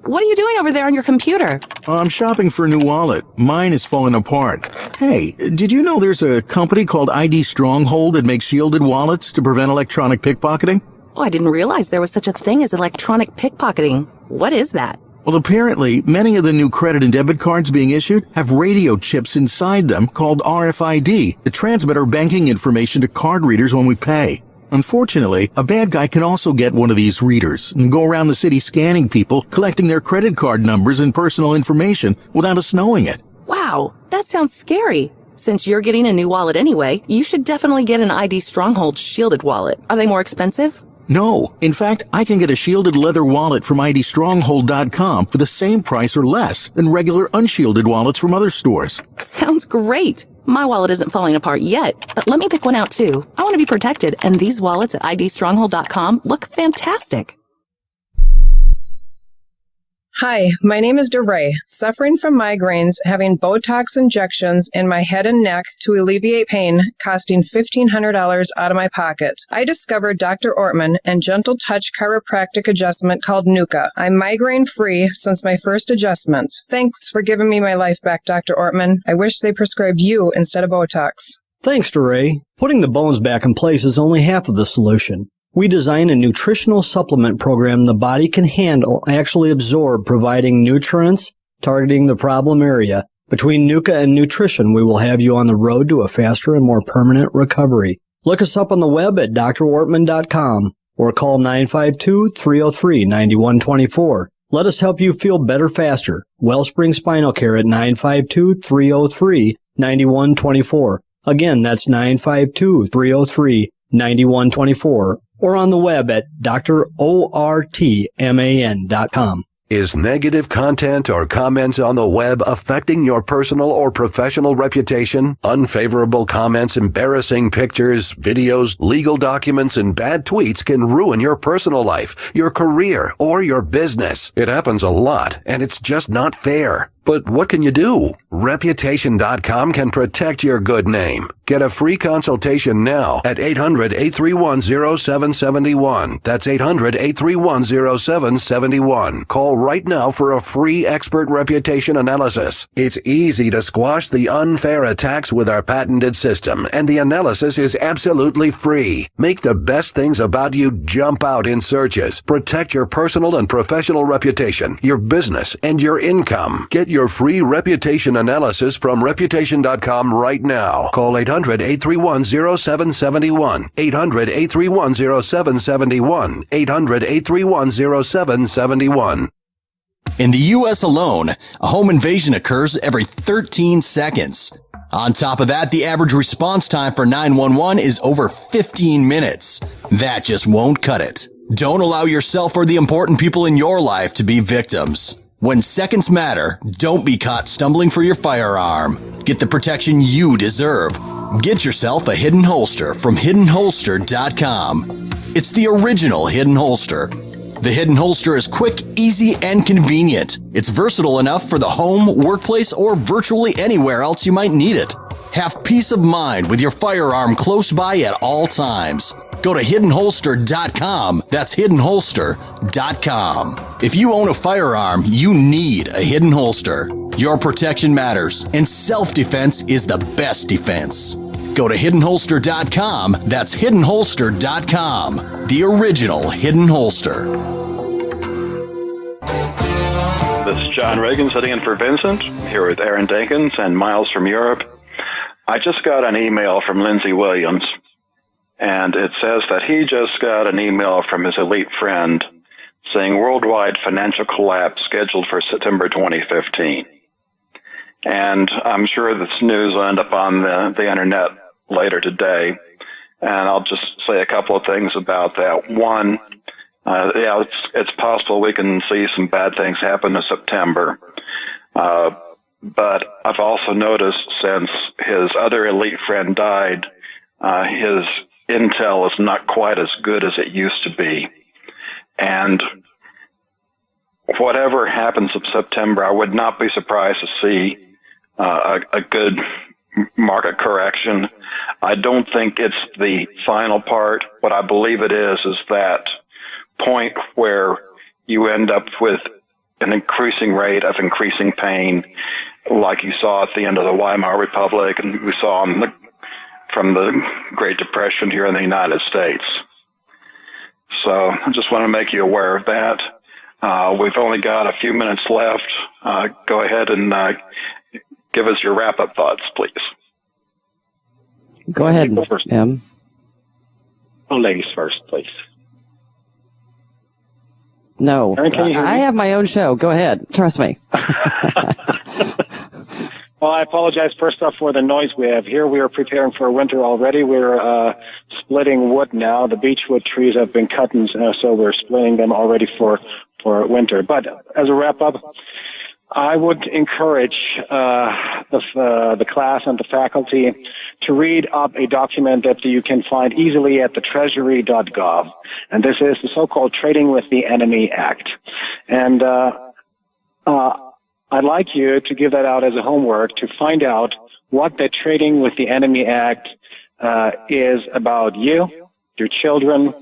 What are you doing over there on your computer? I'm shopping for a new wallet. Mine is falling apart. Hey, did you know there's a company called ID Stronghold that makes shielded wallets to prevent electronic pickpocketing? Oh, I didn't realize there was such a thing as electronic pickpocketing. What is that? Well, apparently, many of the new credit and debit cards being issued have radio chips inside them called RFID that transmit our banking information to card readers when we pay. Unfortunately, a bad guy can also get one of these readers and go around the city scanning people, collecting their credit card numbers and personal information without us knowing it. Wow, that sounds scary. Since you're getting a new wallet anyway, you should definitely get an ID Stronghold shielded wallet. Are they more expensive? No. In fact, I can get a shielded leather wallet from IDStronghold.com for the same price or less than regular unshielded wallets from other stores. Sounds great. My wallet isn't falling apart yet, but let me pick one out too. I want to be protected, and these wallets at IDStronghold.com look fantastic. Hi, my name is DeRay, suffering from migraines, having Botox injections in my head and neck to alleviate pain, costing $1,500 out of my pocket. I discovered Dr. Ortman and Gentle Touch chiropractic adjustment called Nuka. I'm migraine-free since my first adjustment. Thanks for giving me my life back, Dr. Ortman. I wish they prescribed you instead of Botox. Thanks, DeRay. Putting the bones back in place is only half of the solution. We design a nutritional supplement program the body can handle, actually absorb, providing nutrients, targeting the problem area. Between Nuka and nutrition, we will have you on the road to a faster and more permanent recovery. Look us up on the web at drwortman.com or call 952-303-9124. Let us help you feel better faster. Wellspring Spinal Care at 952-303-9124. Again, that's 952-303-9124. Or on the web at drortman.com. Is negative content or comments on the web affecting your personal or professional reputation? Unfavorable comments, embarrassing pictures, videos, legal documents, and bad tweets can ruin your personal life, your career, or your business. It happens a lot, and it's just not fair. But what can you do? Reputation.com can protect your good name. Get a free consultation now at 800-831-0771. That's 800-831-0771. Call right now for a free expert reputation analysis. It's easy to squash the unfair attacks with our patented system, and the analysis is absolutely free. Make the best things about you jump out in searches. Protect your personal and professional reputation, your business, and your income. Get your free reputation analysis from Reputation.com right now. Call 800-831-0771. 800-831-0771. 800-831-0771. In the U.S. alone, a home invasion occurs every 13 seconds. On top of that, the average response time for 911 is over 15 minutes. That just won't cut it. Don't allow yourself or the important people in your life to be victims. When seconds matter, don't be caught stumbling for your firearm. Get the protection you deserve. Get yourself a hidden holster from hiddenholster.com. It's the original hidden holster. The hidden holster is quick, easy, and convenient. It's versatile enough for the home, workplace, or virtually anywhere else you might need it. Have peace of mind with your firearm close by at all times. Go to hiddenholster.com. That's hiddenholster.com. If you own a firearm, you need a hidden holster. Your protection matters, and self-defense is the best defense. Go to hiddenholster.com. That's hiddenholster.com. The original hidden holster. This is John Regan sitting in for Vincent, here with Erin, Dakins, and Miles from Europe. I just got an email from Lindsey Williams, and it says that he just got an email from his elite friend saying worldwide financial collapse scheduled for September 2015. And I'm sure this news will end up on the internet later today. And I'll just say a couple of things about that. One, it's possible we can see some bad things happen in September. But I've also noticed since his other elite friend died, his intel is not quite as good as it used to be. And whatever happens in September, I would not be surprised to see a good market correction. I don't think it's the final part. What I believe it is that point where you end up with an increasing rate of increasing pain, like you saw at the end of the Weimar Republic, and we saw from the Great Depression here in the United States. So I just want to make you aware of that. We've only got a few minutes left. Go ahead and give us your wrap-up thoughts, please. Go ahead, Em. Oh, ladies first, please. No, Erin, can you hear me? I have my own show. Go ahead. Trust me. Well, I apologize first off for the noise we have here. We are preparing for winter already. We're splitting wood now. The beechwood trees have been cut, and so we're splitting them already for winter. But as a wrap-up, I would encourage the class and the faculty to read up a document that you can find easily at the treasury.gov. And this is the so-called Trading with the Enemy Act. And I'd like you to give that out as a homework to find out what the Trading with the Enemy Act is about you, your children,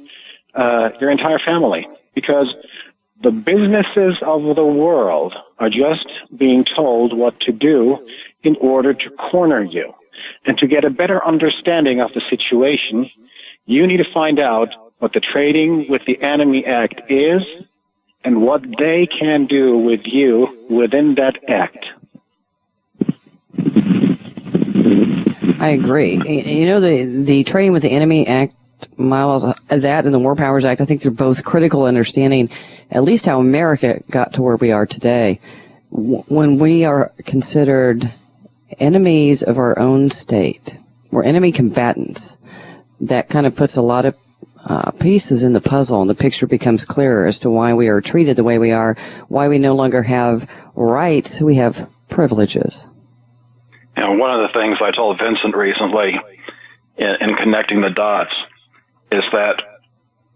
your entire family. Because the businesses of the world are just being told what to do in order to corner you. And to get a better understanding of the situation, you need to find out what the Trading with the Enemy Act is and what they can do with you within that act. I agree. You know, the Trading with the Enemy Act, Miles, that and the War Powers Act, I think they're both critical understanding at least how America got to where we are today. When we are considered enemies of our own state, we're enemy combatants, that kind of puts a lot of pieces in the puzzle, and the picture becomes clearer as to why we are treated the way we are, why we no longer have rights, we have privileges. And one of the things I told Vincent recently in connecting the dots is that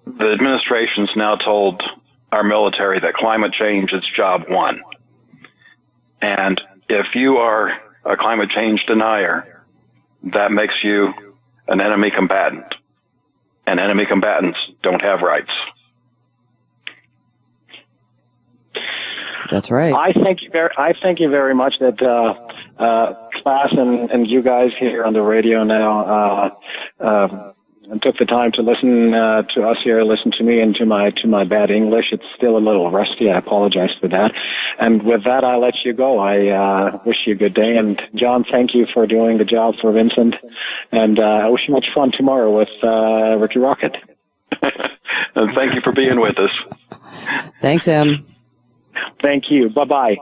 the administration's now told our military that climate change is job one. And if you are a climate change denier, that makes you an enemy combatant. And enemy combatants don't have rights. That's right. I thank you very much that class and you guys here on the radio now took the time to listen to us here, listen to me and to my bad English. It's still a little rusty. I apologize for that. And with that, I'll let you go. I wish you a good day. And John, thank you for doing the job for Vincent. And I wish you much fun tomorrow with Ricky Rocket. And thank you for being with us. Thanks, Em. Thank you. Bye-bye.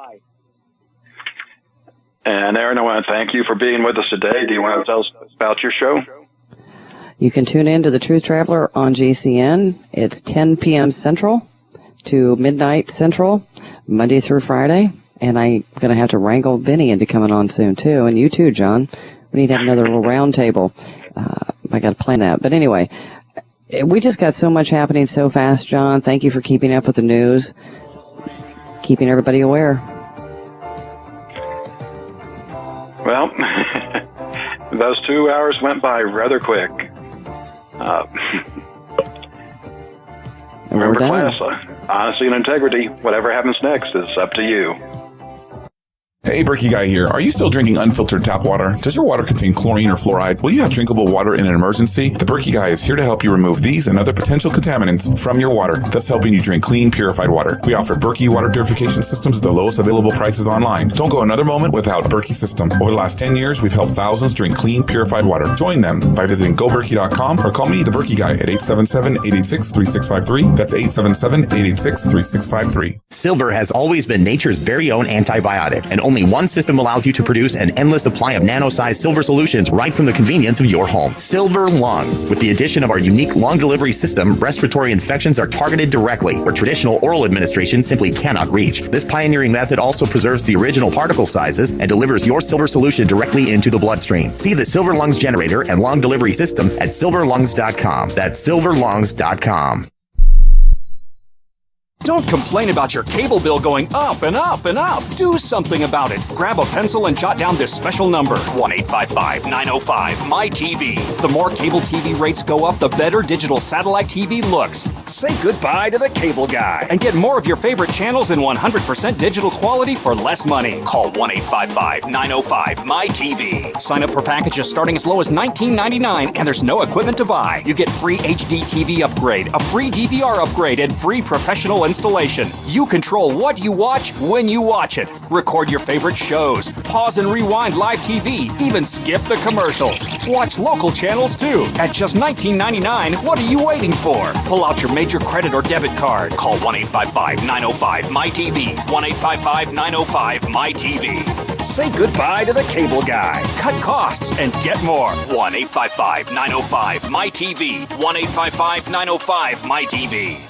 And Erin, I want to thank you for being with us today. Do you want to tell us about your show? You can tune in to The Truth Traveler on GCN. It's 10 p.m. Central to midnight Central, Monday through Friday. And I'm going to have to wrangle Vinny into coming on soon, too. And you, too, John. We need to have another little round table. I got to plan that. But anyway, we just got so much happening so fast, John. Thank you for keeping up with the news, keeping everybody aware. Well, those 2 hours went by rather quick. Remember, class, honesty and integrity. Whatever happens next is up to you. Hey, Berkey Guy here. Are you still drinking unfiltered tap water? Does your water contain chlorine or fluoride? Will you have drinkable water in an emergency? The Berkey Guy is here to help you remove these and other potential contaminants from your water, thus helping you drink clean, purified water. We offer Berkey water purification systems at the lowest available prices online. Don't go another moment without Berkey system. Over the last 10 years, we've helped thousands drink clean, purified water. Join them by visiting goberkey.com or call me, the Berkey Guy, at 877-886-3653. That's 877-886-3653. Silver has always been nature's very own antibiotic, and only one system allows you to produce an endless supply of nano-sized silver solutions right from the convenience of your home. Silver Lungs. With the addition of our unique lung delivery system, respiratory infections are targeted directly, where traditional oral administration simply cannot reach. This pioneering method also preserves the original particle sizes and delivers your silver solution directly into the bloodstream. See the Silver Lungs generator and lung delivery system at silverlungs.com. That's silverlungs.com. Don't complain about your cable bill going up and up and up. Do something about it. Grab a pencil and jot down this special number, 1-855-905-MY-TV. The more cable TV rates go up, the better digital satellite TV looks. Say goodbye to the cable guy and get more of your favorite channels in 100% digital quality for less money. Call 1-855-905-MY-TV. Sign up for packages starting as low as $19.99, and there's no equipment to buy. You get free HD TV upgrade, a free DVR upgrade, and free professional installation. You control what you watch when you watch it. Record your favorite shows, pause and rewind live TV, even skip the commercials. Watch local channels too. At just $19.99, what are you waiting for? Pull out your major credit or debit card. Call 1-855-905-MY-TV. 1-855-905-MY-TV. Say goodbye to the cable guy. Cut costs and get more. 1-855-905-MY-TV. 1-855-905-MY-TV.